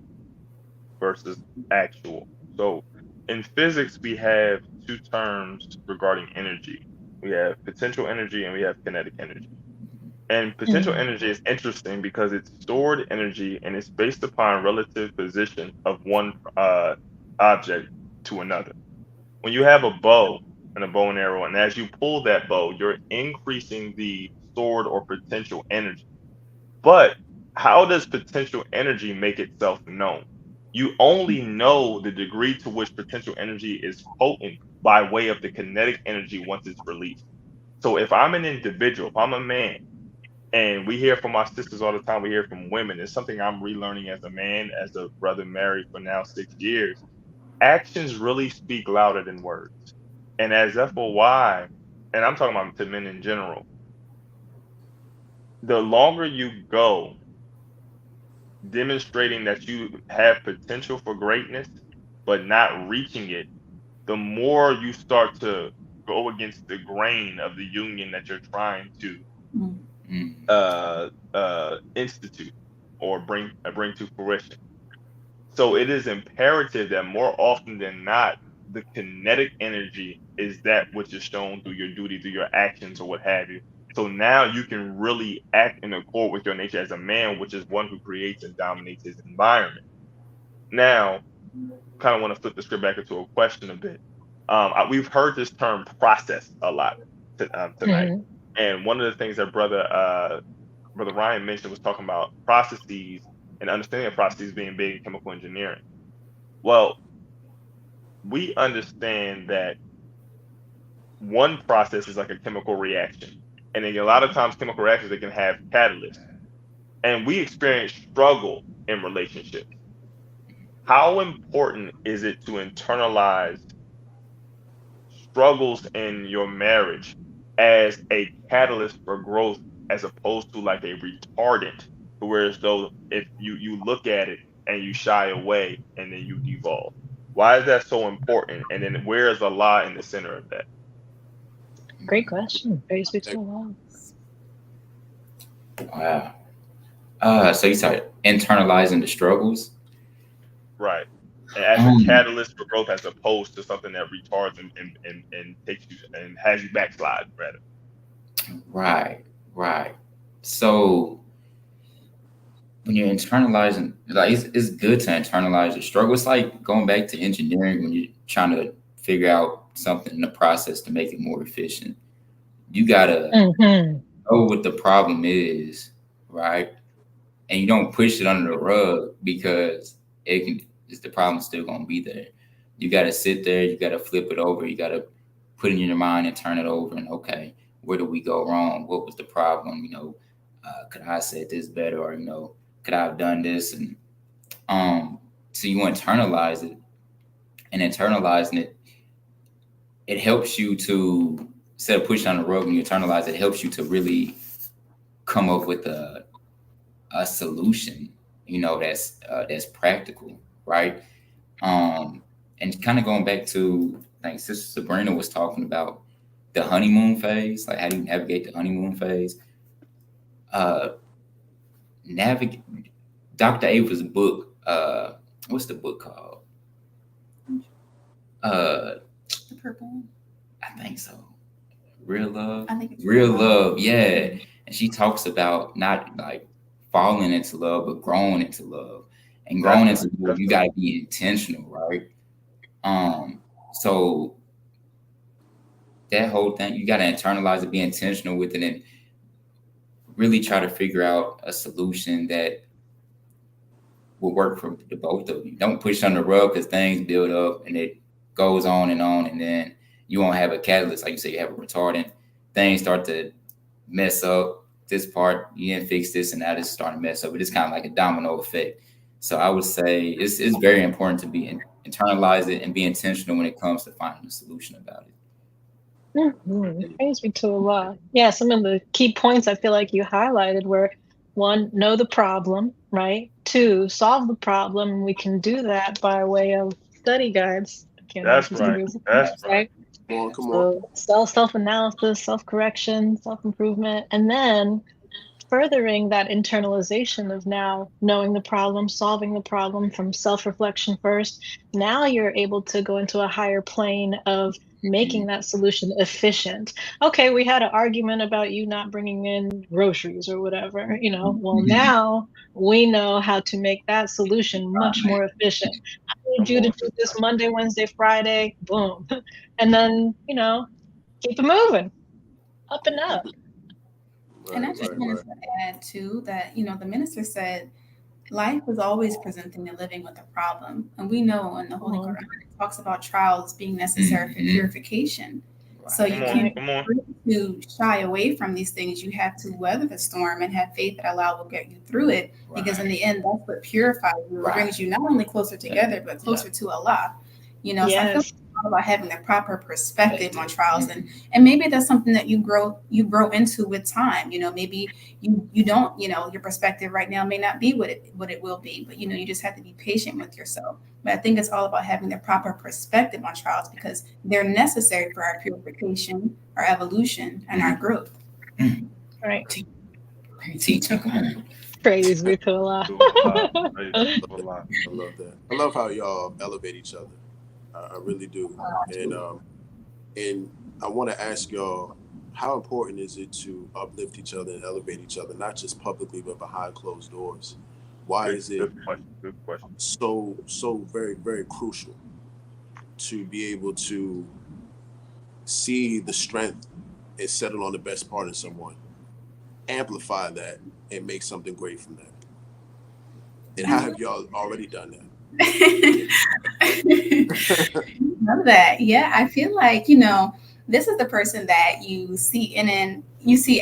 versus actual. So in physics, we have two terms regarding energy. We have potential energy and we have kinetic energy. And potential energy is interesting because it's stored energy and it's based upon relative position of one object to another. When you have a bow and a bow and arrow, and as you pull that bow, you're increasing the stored or potential energy. But how does potential energy make itself known? You only know the degree to which potential energy is potent by way of the kinetic energy once it's released. So if I'm an individual, if I'm a man, and we hear from our sisters all the time, we hear from women, it's something I'm relearning as a man, as a brother married for now 6 years. Actions really speak louder than words. And as FOY, and I'm talking about to men in general, the longer you go demonstrating that you have potential for greatness, but not reaching it, the more you start to go against the grain of the union that you're trying to institute or bring to fruition. So it is imperative that more often than not, the kinetic energy is that which is shown through your duty, through your actions, or what have you. So now you can really act in accord with your nature as a man, which is one who creates and dominates his environment. Now, kind of want to flip the script back into a question a bit. We've heard this term process a lot tonight. And one of the things that Brother Ryan mentioned was talking about processes and understanding of processes being big in chemical engineering. Well, we understand that one process is like a chemical reaction. And then a lot of times chemical reactions, they can have catalysts. And we experience struggle in relationships. How important is it to internalize struggles in your marriage as a catalyst for growth as opposed to like a retardant, whereas though if you look at it and you shy away and then you devolve? Why is that so important? And then where is Allah in the center of that? Great question. Very speaks to Allah. Wow. So you started internalizing the struggles? Right. And as a catalyst for growth as opposed to something that retards and takes you and has you backslide rather. Right. So when you're internalizing, like it's good to internalize the struggle. It's like going back to engineering when you're trying to figure out something in the process to make it more efficient. You gotta know what the problem is, right? And you don't push it under the rug because the problem's still gonna be there. You gotta sit there, you gotta flip it over, you gotta put it in your mind and turn it over and okay, where did we go wrong? What was the problem? Could I have said this better, or could I have done this? And so you internalize it, and internalizing it, it helps you to, instead of pushing on the rug, when you internalize it, helps you to really come up with a solution, that's practical, right? And kind of going back to, I think Sister Sabrina was talking about the honeymoon phase, like how do you navigate the honeymoon phase? Dr. Ava's book, what's the book called? The purple one. I think so. Real Love? I think it's Real Love, yeah. And she talks about not like falling into love, but growing into love. And growing into love, you gotta be intentional, right? So that whole thing, you gotta internalize it, be intentional with it, and really try to figure out a solution that will work for the both of you. Don't push on the rug, because things build up and it goes on, and then you won't have a catalyst. Like you say, you have a retardant. Things start to mess up. This part, you didn't fix this, and now this is starting to mess up. But it's kind of like a domino effect. So I would say it's very important to be internalize it and be intentional when it comes to finding a solution about it. Praise be to Allah. Yeah, some of the key points I feel like you highlighted were, 1, know the problem, right? 2, solve the problem. And we can do that by way of study guides. That's right. That's right. Come on. So self-analysis, self-correction, self-improvement, and then furthering that internalization of now knowing the problem, solving the problem from self-reflection first. Now you're able to go into a higher plane of making that solution efficient. Okay, we had an argument about you not bringing in groceries or whatever, well, now we know how to make that solution much more efficient. I need you to do this Monday, Wednesday, Friday, boom. And then, keep it moving up and up. And I just wanted to add too that, the minister said life is always presenting and living with a problem. And we know in the Holy Quran, it talks about trials being necessary for purification. So you can't to shy away from these things. You have to weather the storm and have faith that Allah will get you through it. Because in the end, that's what purifies you. It brings you not only closer together, but closer to Allah. So I feel it's all about having the proper perspective on trials, and maybe that's something that you grow into with time. Maybe you don't, your perspective right now may not be what it will be, but you just have to be patient with yourself. But I think it's all about having the proper perspective on trials, because they're necessary for our purification, our evolution, and our growth. Right. Praise be to Allah. I love that. I love how y'all elevate each other. I really do. And I want to ask y'all, how important is it to uplift each other and elevate each other, not just publicly, but behind closed doors? Why is it good question. so very, very crucial to be able to see the strength and settle on the best part of someone, amplify that, and make something great from that? And how have y'all already done that? Love that. Yeah, I feel like this is the person that you see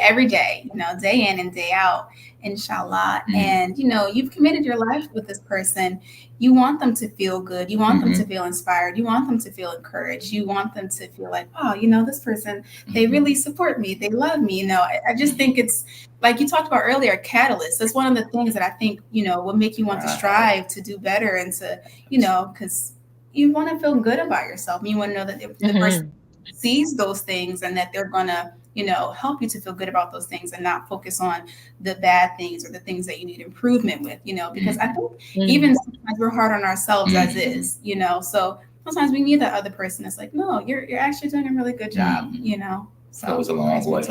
every day, day in and day out, inshallah. And you've committed your life with this person. You want them to feel good. You want them to feel inspired. You want them to feel encouraged. You want them to feel like, oh, this person, they really support me. They love me. I just think it's, like you talked about earlier, a catalyst. That's one of the things that I think, will make you want to strive to do better, and to, because you want to feel good about yourself. You want to know that the person sees those things, and that they're going to, help you to feel good about those things, and not focus on the bad things or the things that you need improvement with, because I think even sometimes we're hard on ourselves as is, so sometimes we need that other person that's like, no, you're actually doing a really good job, So that was a long way.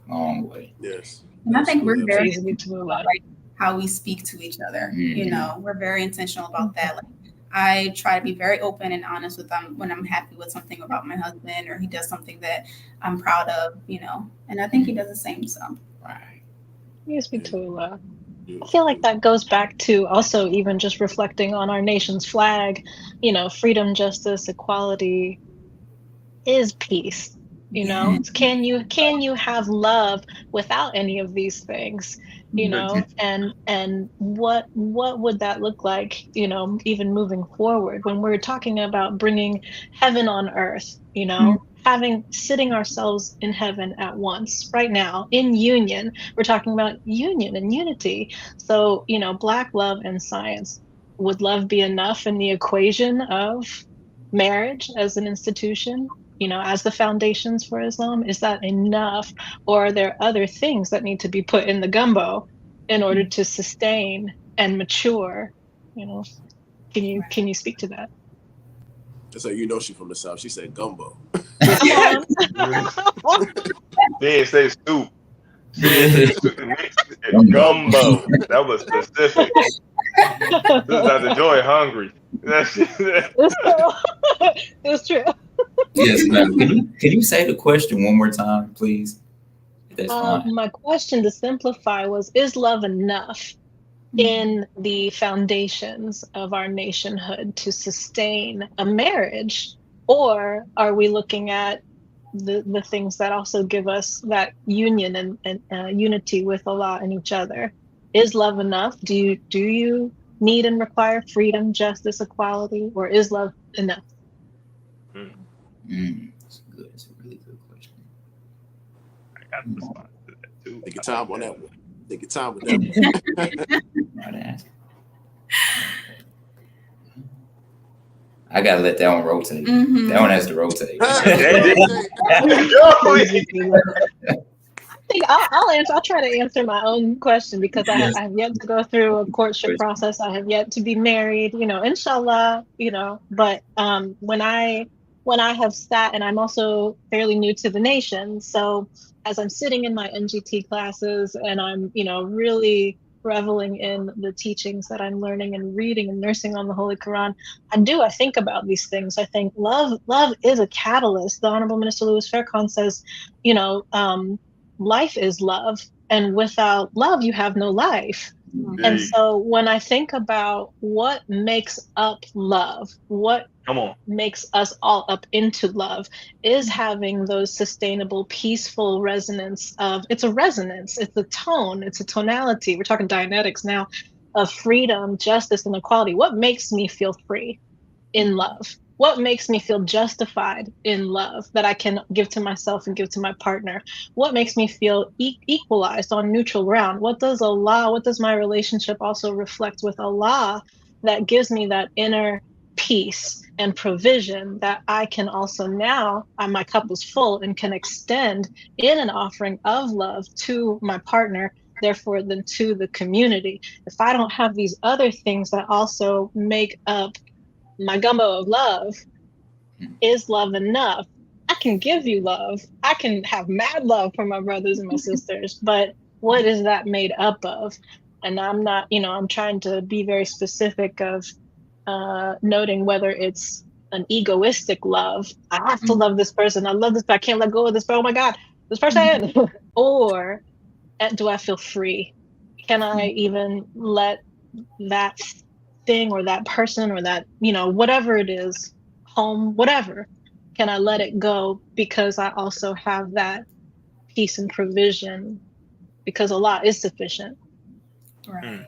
Long way. Yes. And I think we're very intentional about how we speak to each other. We're very intentional about that. Like, I try to be very open and honest with them when I'm happy with something about my husband, or he does something that I'm proud of, and I think he does the same. So, right. Yes, me too. I feel like that goes back to also even just reflecting on our nation's flag, freedom, justice, equality is peace. You know, can you have love without any of these things? You know, and what would that look like, you know, even moving forward when we're talking about bringing heaven on earth, you know, sitting ourselves in heaven at once right now in union. We're talking about union and unity. So, you know, Black love and science. Would love be enough in the equation of marriage as an institution, you know, as the foundations for Islam? Is that enough? Or are there other things that need to be put in the gumbo in order to sustain and mature? You know, can you speak to that? So you know she's from the South. She said gumbo. Come on. They didn't say soup. Gumbo. That was specific. This is Dr. Joy hungry. It's true. Yes, ma'am. Can you say the question one more time, please? That's fine. My question to simplify was, is love enough in the foundations of our nationhood to sustain a marriage? Or are we looking at the things that also give us that union and unity with Allah and each other? Is love enough? Do you need and require freedom, justice, equality, or is love enough? That's good. It's a really good question. I got to respond to that too. Take your time on that one. Take your time with that one. I gotta let that one rotate. That one has to rotate. I think I'll answer. I'll try to answer my own question because I have yet to go through a courtship process. I have yet to be married, you know, inshallah, you know. But when I have sat, and I'm also fairly new to the nation, so as I'm sitting in my NGT classes and I'm, you know, really reveling in the teachings that I'm learning and reading and nursing on the Holy Quran, I think about these things. I think love is a catalyst. The Honorable Minister Louis Farrakhan says, you know, life is love, and without love you have no life. And so when I think about what makes up love, what makes us all up into love, is having those sustainable, peaceful resonance of, it's a resonance, it's a tone, it's a tonality. We're talking Dianetics now, of freedom, justice, and equality. What makes me feel free in love? What makes me feel justified in love that I can give to myself and give to my partner? What makes me feel equalized on neutral ground? What does my relationship also reflect with Allah that gives me that inner peace and provision that I can also now, my cup is full and can extend in an offering of love to my partner, therefore then to the community. If I don't have these other things that also make up my gumbo of love, is love enough? I can give you love. I can have mad love for my brothers and my sisters, but what is that made up of? And I'm not, you know, I'm trying to be very specific of noting whether it's an egoistic love. I have to love this person. I love this, but I can't let go of this. But oh my God, this person. Or do I feel free? Can I even let that thing or that person or that, you know, whatever it is, home, whatever, can I let it go because I also have that peace and provision because Allah is sufficient? Right.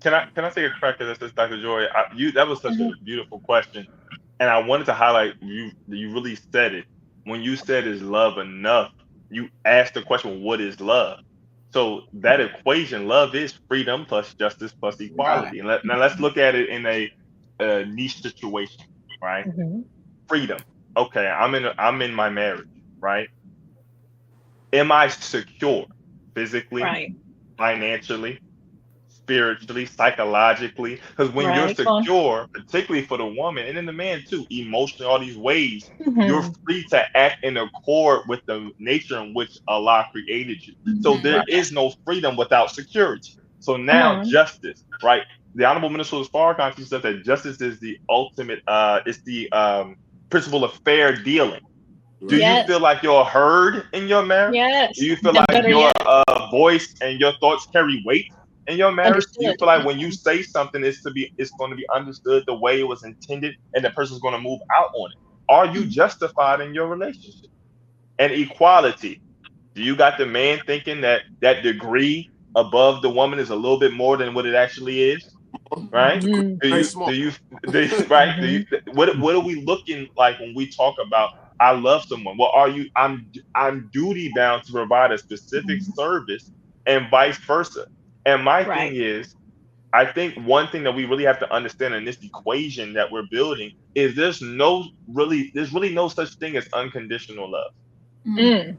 Can I take a crack at this, Dr. Joy? That was such a beautiful question, and I wanted to highlight you really said it when you said, "Is love enough?" You asked the question, "What is love?" So that equation, love is freedom plus justice plus equality. And now let's look at it in a niche situation, right? Freedom. Okay, I'm in my marriage, right? Am I secure physically, financially, spiritually, psychologically? Because when you're secure, particularly for the woman and then the man too, emotionally, all these ways, you're free to act in accord with the nature in which Allah created you. So there is no freedom without security. So now justice, right? The Honorable Minister of Farrakhan said that justice is the ultimate, it's the principle of fair dealing. Do you feel like you're heard in your marriage? Do you feel like your voice and your thoughts carry weight in your marriage? Do you feel like when you say something, it's going to be understood the way it was intended, and the person's going to move out on it? Are you justified in your relationship? and equality. Do you got the man thinking that that degree above the woman is a little bit more than what it actually is? Right? Mhm. Do Very you small. do you do you, right? Do you Mhm. what are we looking like when we talk about I love someone? Well, are you I'm duty bound to provide a specific service and vice versa. And my thing Right. is, I think one thing that we really have to understand in this equation that we're building is there's really no such thing as unconditional love, Mm.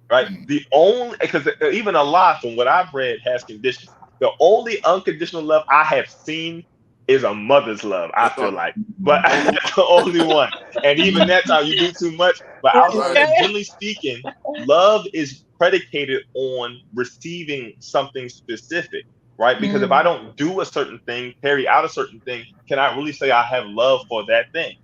right? The only because even Allah, from what I've read, has conditions. The only unconditional love I have seen is a mother's love. I That's feel all. like, but Only that's the only one. And even that time, you do too much. But outside of right. that, generally speaking, love is predicated on receiving something specific, right? Because if I Mm. don't do a certain thing, carry out a certain thing, can I really say I have love for that thing?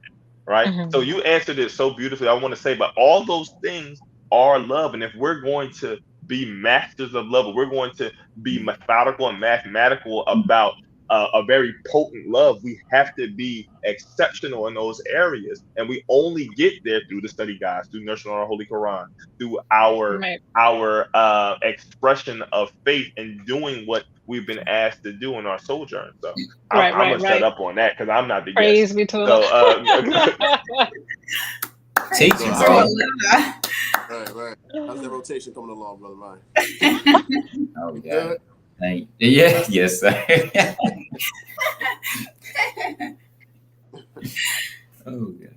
Right? So Mhm. you answered it so beautifully. I want to say, but all those things are love. And if we're going to be masters of love, or we're going to be methodical and mathematical about a very potent love, we have to be exceptional in those areas. And we only get there through the study guides, through nurturing our Holy Quran, through Right. our expression of faith and doing what we've been asked to do in our sojourn. So Right. I'm Right. gonna shut Right. up on that because I'm not the guest. Praise be to So Allah. Teach So you, how bro. right. How's that rotation coming along, brother Ryan? Oh, You God. good? Thank you. Yeah, yes, sir. Oh, God.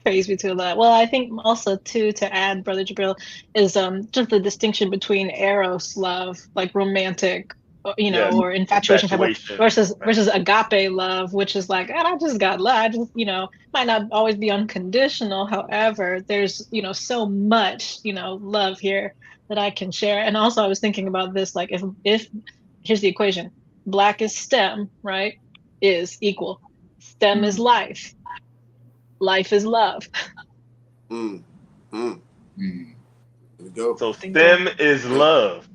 Praise be to Allah. Well, I think also too to add, Brother Jabril, is just the distinction between eros love, like romantic, yes, or infatuation type of, infatuation. versus agape love, which is like, I just got love. I just, might not always be unconditional. However, there's so much love here that I can share. And also, I was thinking about this, like if here's the equation: Black is STEM, right? Is equal. STEM is life. Life is love. Mm. Mm. Mm. Here we go. So Ding dong. STEM is love.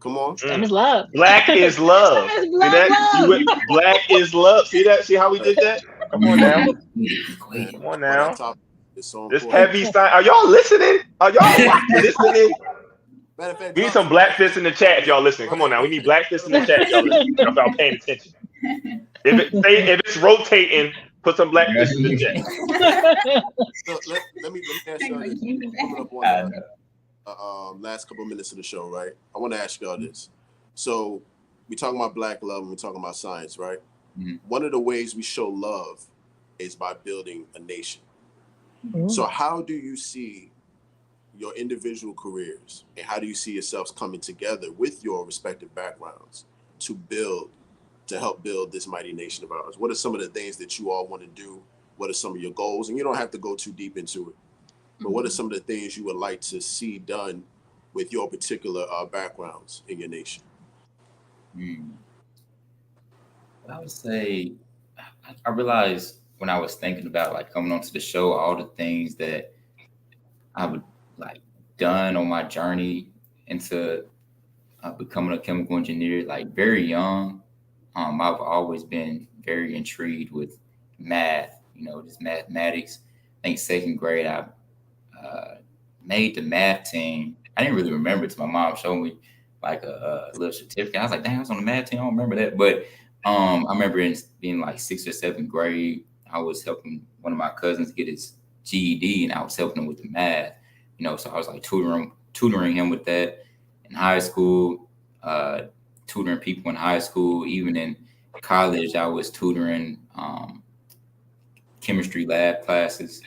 Come on. STEM is love. Black is STEM love. is See love, that? love. Black is love. See that? See how we did that? Come on now. Man, Come on but that now. topic is so This important. heavy sign. Are y'all listening? Are y'all listening? Matter of fact, We need drop some black fists in the chat if y'all listening. Come on now. We need black fists in the chat if y'all listening. If y'all paying attention. If it's rotating, put some black fists in the chat. So let me ask y'all this. Coming up I on know. the last couple of minutes of the show, right? I want to ask y'all this. So we talking about black love and we're talking about science, right? Mhm. One of the ways we show love is by building a nation. Ooh. So how do you see your individual careers and how do you see yourselves coming together with your respective backgrounds to help build this mighty nation of ours? What are some of the things that you all want to do? What are some of your goals? And you don't have to go too deep into it, but what are some of the things you would like to see done with your particular backgrounds in your nation? Mm. I would say I realized when I was thinking about like coming onto the show, all the things that I would like done on my journey into becoming a chemical engineer, like very young. I've always been very intrigued with math, just mathematics. I think second grade, I made the math team. I didn't really remember it till my mom showed me like a little certificate. I was like, dang, I was on the math team. I don't remember that. But I remember in being like sixth or seventh grade, I was helping one of my cousins get his GED and I was helping him with the math, so I was like tutoring him with that in high school, tutoring people in high school, even in college, I was tutoring chemistry lab classes.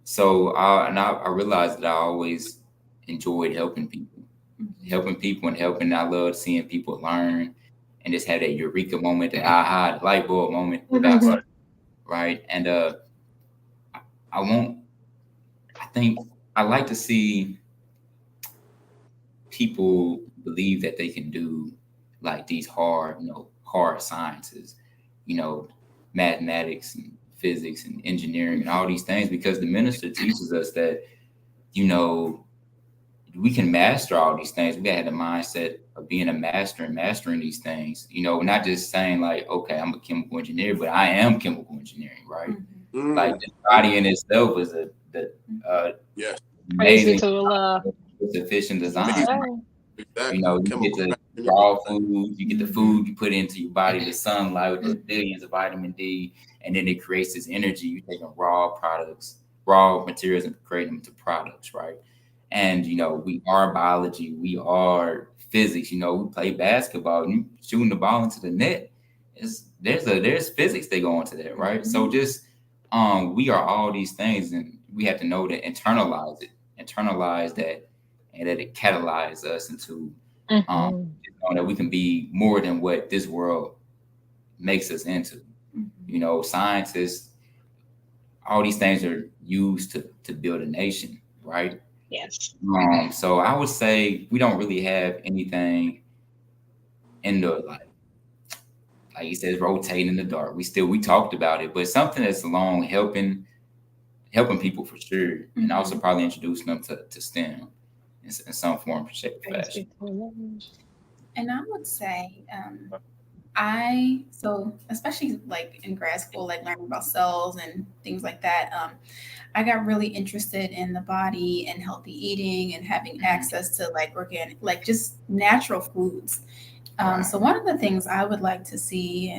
So I realized that I always enjoyed helping people and helping. I loved seeing people learn and just had that eureka moment, that aha, the light bulb moment about something, right? And I won't. I think I like to see people believe that they can do like these hard sciences, you know, mathematics and physics and engineering and all these things, because the minister teaches us that, we can master all these things. We gotta have the mindset of being a master and mastering these things, not just saying like, okay, I'm a chemical engineer, but I am chemical engineering, right? Like the body in itself is Yes. Praise be amazing, to Allah. efficient design. Amazing. Yes. Exactly. You know, you get the raw food, you get the food you put into your body, the sunlight with the billions of vitamin D, and then it creates this energy. You're taking raw products, raw materials, and creating them into products, right? And you know, we are biology, we are physics. You know, we play basketball, and you shooting the ball into the net. There's physics that go into that, right? So just we are all these things, and we have to know to internalize that, and that it catalyzes us into you know, that we can be more than what this world makes us into. You know, scientists, all these things are used to build a nation, right? Yes. So I would say we don't really have anything in the like you said, rotating in the dark. We talked about it, but something that's along helping people for sure, and also probably introducing them to STEM in some form, shape, or fashion. And I would say, so especially like in grad school, like learning about cells and things like that, I got really interested in the body and healthy eating and having access to like organic, like just natural foods. So one of the things I would like to see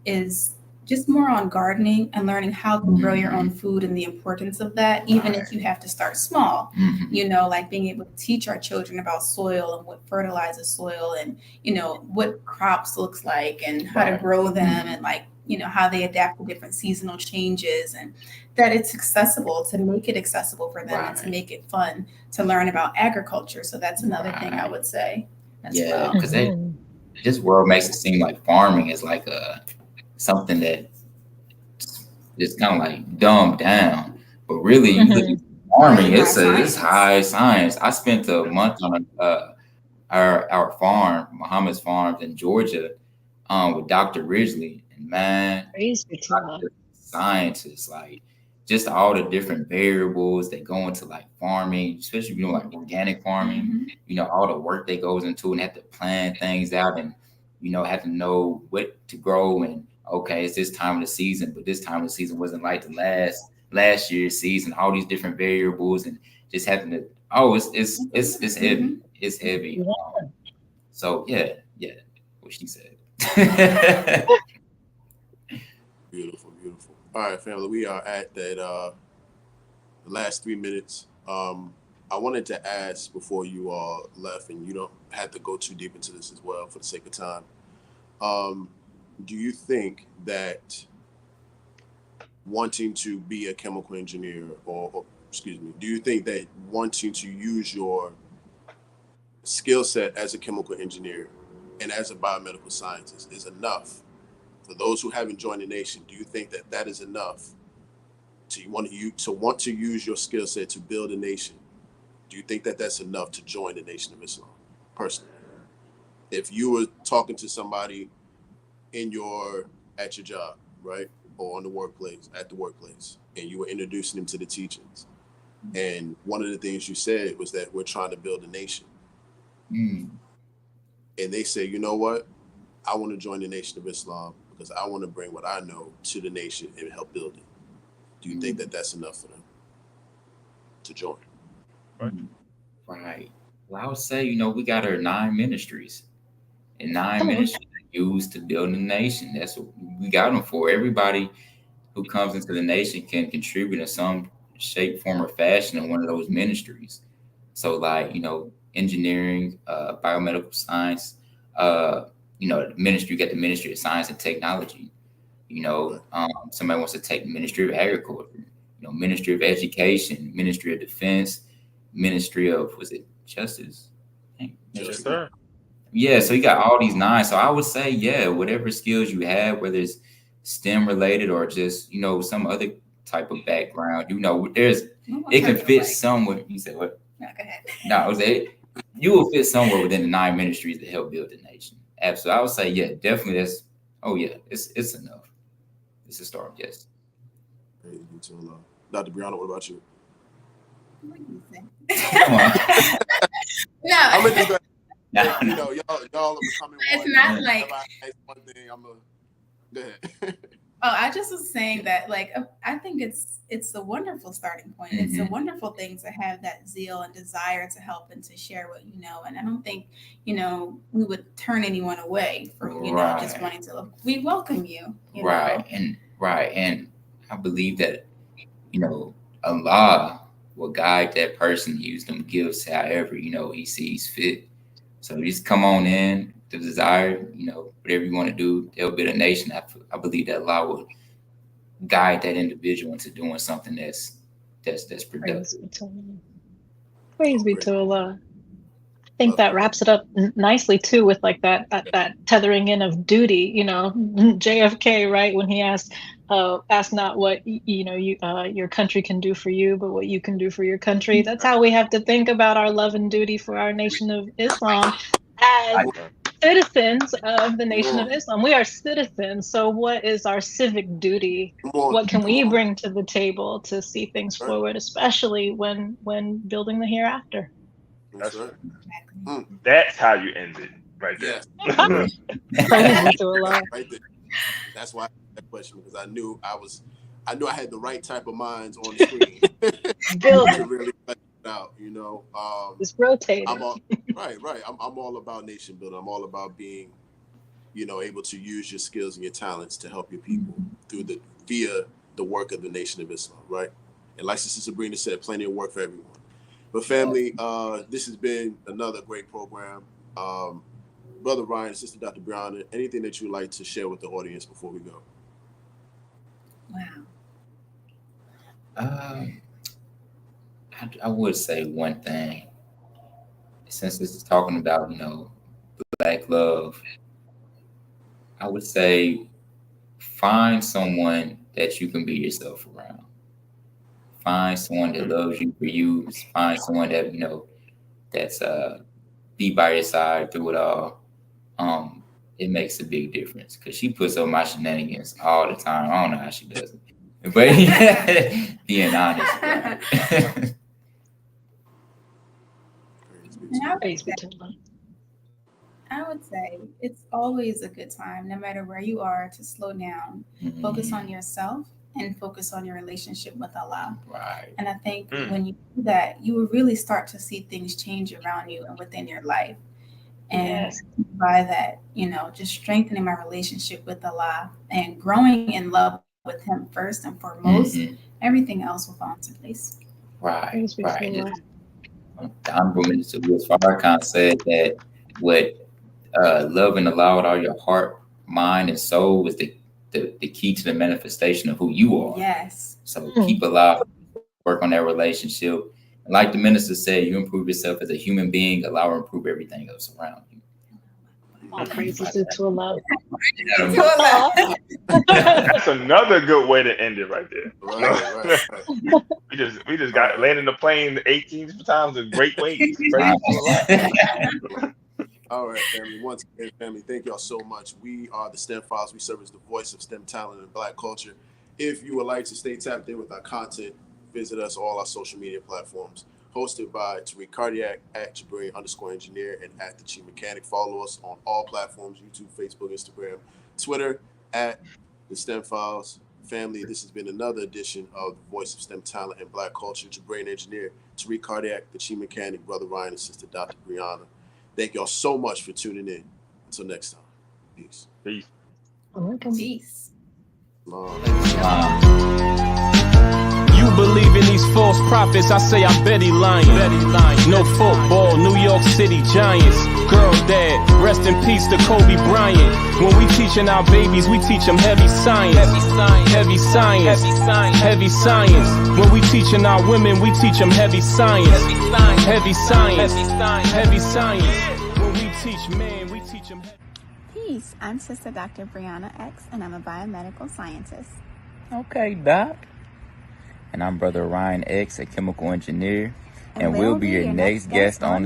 is just more on gardening and learning how to grow your own food and the importance of that, even if you have to start small. You know, like being able to teach our children about soil and what fertilizes soil and, you know, what crops looks like and how to grow them and like, you know, how they adapt to different seasonal changes, and that it's accessible, to make it accessible for them and to make it fun to learn about agriculture. So that's another thing I would say as well. Because this world makes it seem like farming is like something that is kind of like dumbed down, but really you look at farming, it's high science. I spent a month on our farm, Muhammad's farms in Georgia, with Dr. Ridgely, and man, scientists, like just all the different variables that go into like farming, especially you know like organic farming. You know, all the work that goes into, and have to plan things out, and you know, have to know what to grow, and okay, it's this time of the season, but this time of the season wasn't like the last year's season. All these different variables, and just having to it's heavy. It's heavy. So yeah, what she said. Beautiful. All right, family, we are at that the last 3 minutes. I wanted to ask before you all left, and you don't have to go too deep into this as well for the sake of time. Do you think that wanting to be a chemical engineer, or excuse me, do you think that wanting to use your skill set as a chemical engineer and as a biomedical scientist is enough for those who haven't joined the nation? Do you think that that is enough to want to use your skill set to build a nation? Do you think that that's enough to join the Nation of Islam? Personally, if you were talking to somebody at your job, right, or on the workplace, and you were introducing them to the teachings, and one of the things you said was that we're trying to build a nation, and they say, you know what, I want to join the Nation of Islam because I want to bring what I know to the nation and help build it. Do you think that that's enough for them to join? Right. Well, I would say, you know, we got our 9 ministries, and 9 ministries are used to build a nation. That's what we got them for. Everybody who comes into the nation can contribute in some shape, form, or fashion in one of those ministries. So, like, you know, engineering, biomedical science, you know, the ministry, you get the Ministry of Science and Technology. You know, somebody wants to take the Ministry of Agriculture, you know, Ministry of Education, Ministry of Defense, Ministry of, was it Justice? Yes, sir. Yeah, so you got all these 9. So I would say, yeah, whatever skills you have, whether it's STEM related or just, you know, some other type of background, you know, it can fit somewhere. You said what? No, go ahead. No, I was you will fit somewhere within the 9 ministries to help build the nation. Absolutely. I would say, yeah, definitely it's enough. It's a start, yes. Dr. Brianna, what about you? Come on. No. I'm gonna just, No. you know, y'all are becoming It's one. not like one thing. Go ahead. Oh, I just was saying that, like, I think it's a wonderful starting point. It's a wonderful thing to have that zeal and desire to help and to share what you know. And I don't think, we would turn anyone away from, just wanting to. We welcome you. Right. And I believe that, Allah will guide that person, use them gifts however, He sees fit. So just come on in, the desire, whatever you want to do, there'll be a nation. I believe that Allah will guide that individual into doing something that's productive. Praise be to Allah. I think that wraps it up nicely too, with like that tethering in of duty. JFK, right, when he asked not what your country can do for you, but what you can do for your country. That's how we have to think about our love and duty for our Nation of Islam as citizens of the Nation of Islam. We are citizens. So what is our civic duty? What can we bring to the table to see things forward, especially when building the hereafter? That's right. That's how you end it, right there. Yes. Right there. That's why I asked that question, because I knew I had the right type of minds on the screen to really let it out. It's rotating. I'm all about nation building. I'm all about being, able to use your skills and your talents to help your people via the work of the Nation of Islam, right? And like Sister Sabrina said, plenty of work for everyone. But family, this has been another great program. Brother Ryan, Sister Dr. Brianna, anything that you'd like to share with the audience before we go? Wow. I would say one thing. Since this is talking about, Black love, I would say find someone that you can be yourself around. Find someone that loves you for you. Find someone that, that's be by your side through it all. It makes a big difference, because she puts up my shenanigans all the time. I don't know how she does it. But being honest. I would say it's always a good time, no matter where you are, to slow down, focus on yourself, and focus on your relationship with Allah. Right. And I think when you do that, you will really start to see things change around you and within your life. And by that, just strengthening my relationship with Allah and growing in love with Him first and foremost, everything else will fall into place. Right. The Honorable Minister Louis Farrakhan said that what loving Allah with all your heart, mind, and soul is the key to the manifestation of who you are. Yes. So keep Allah, work on that relationship. And like the minister said, you improve yourself as a human being, Allah will improve everything else around you. All praises to Allah. That's another good way to end it right there. Right. We just got landing the plane 18 times in great ways. All right, family. Once again, family, thank y'all so much. We are the STEM Files. We serve as the voice of STEM talent and Black culture. If you would like to stay tapped in with our content, visit us all our social media platforms. Hosted by Tariq Cardiac, at Jabril_engineer, and at the Chief Mechanic. Follow us on all platforms: YouTube, Facebook, Instagram, Twitter, at the STEM Files. Family, this has been another edition of the Voice of STEM Talent and Black Culture. Jabril Engineer, Tariq Cardiac, the Chief Mechanic, Brother Ryan, and Sister Dr. Brianna. Thank y'all so much for tuning in. Until next time. Peace. Peace. Peace. You believe in these false prophets, I say I bet he lying. No football, New York City Giants. Girl dad, rest in peace to Kobe Bryant. When we teaching our babies, we teach them heavy science. Heavy science. Heavy science. When we teaching our women, we teach them heavy science. Heavy science. Heavy science. When we teach men, we teach them heavy. Peace. I'm Sister Dr. Brianna X, and I'm a biomedical scientist. Okay, Doc. And I'm Brother Ryan X, a chemical engineer, and we'll be your next guest on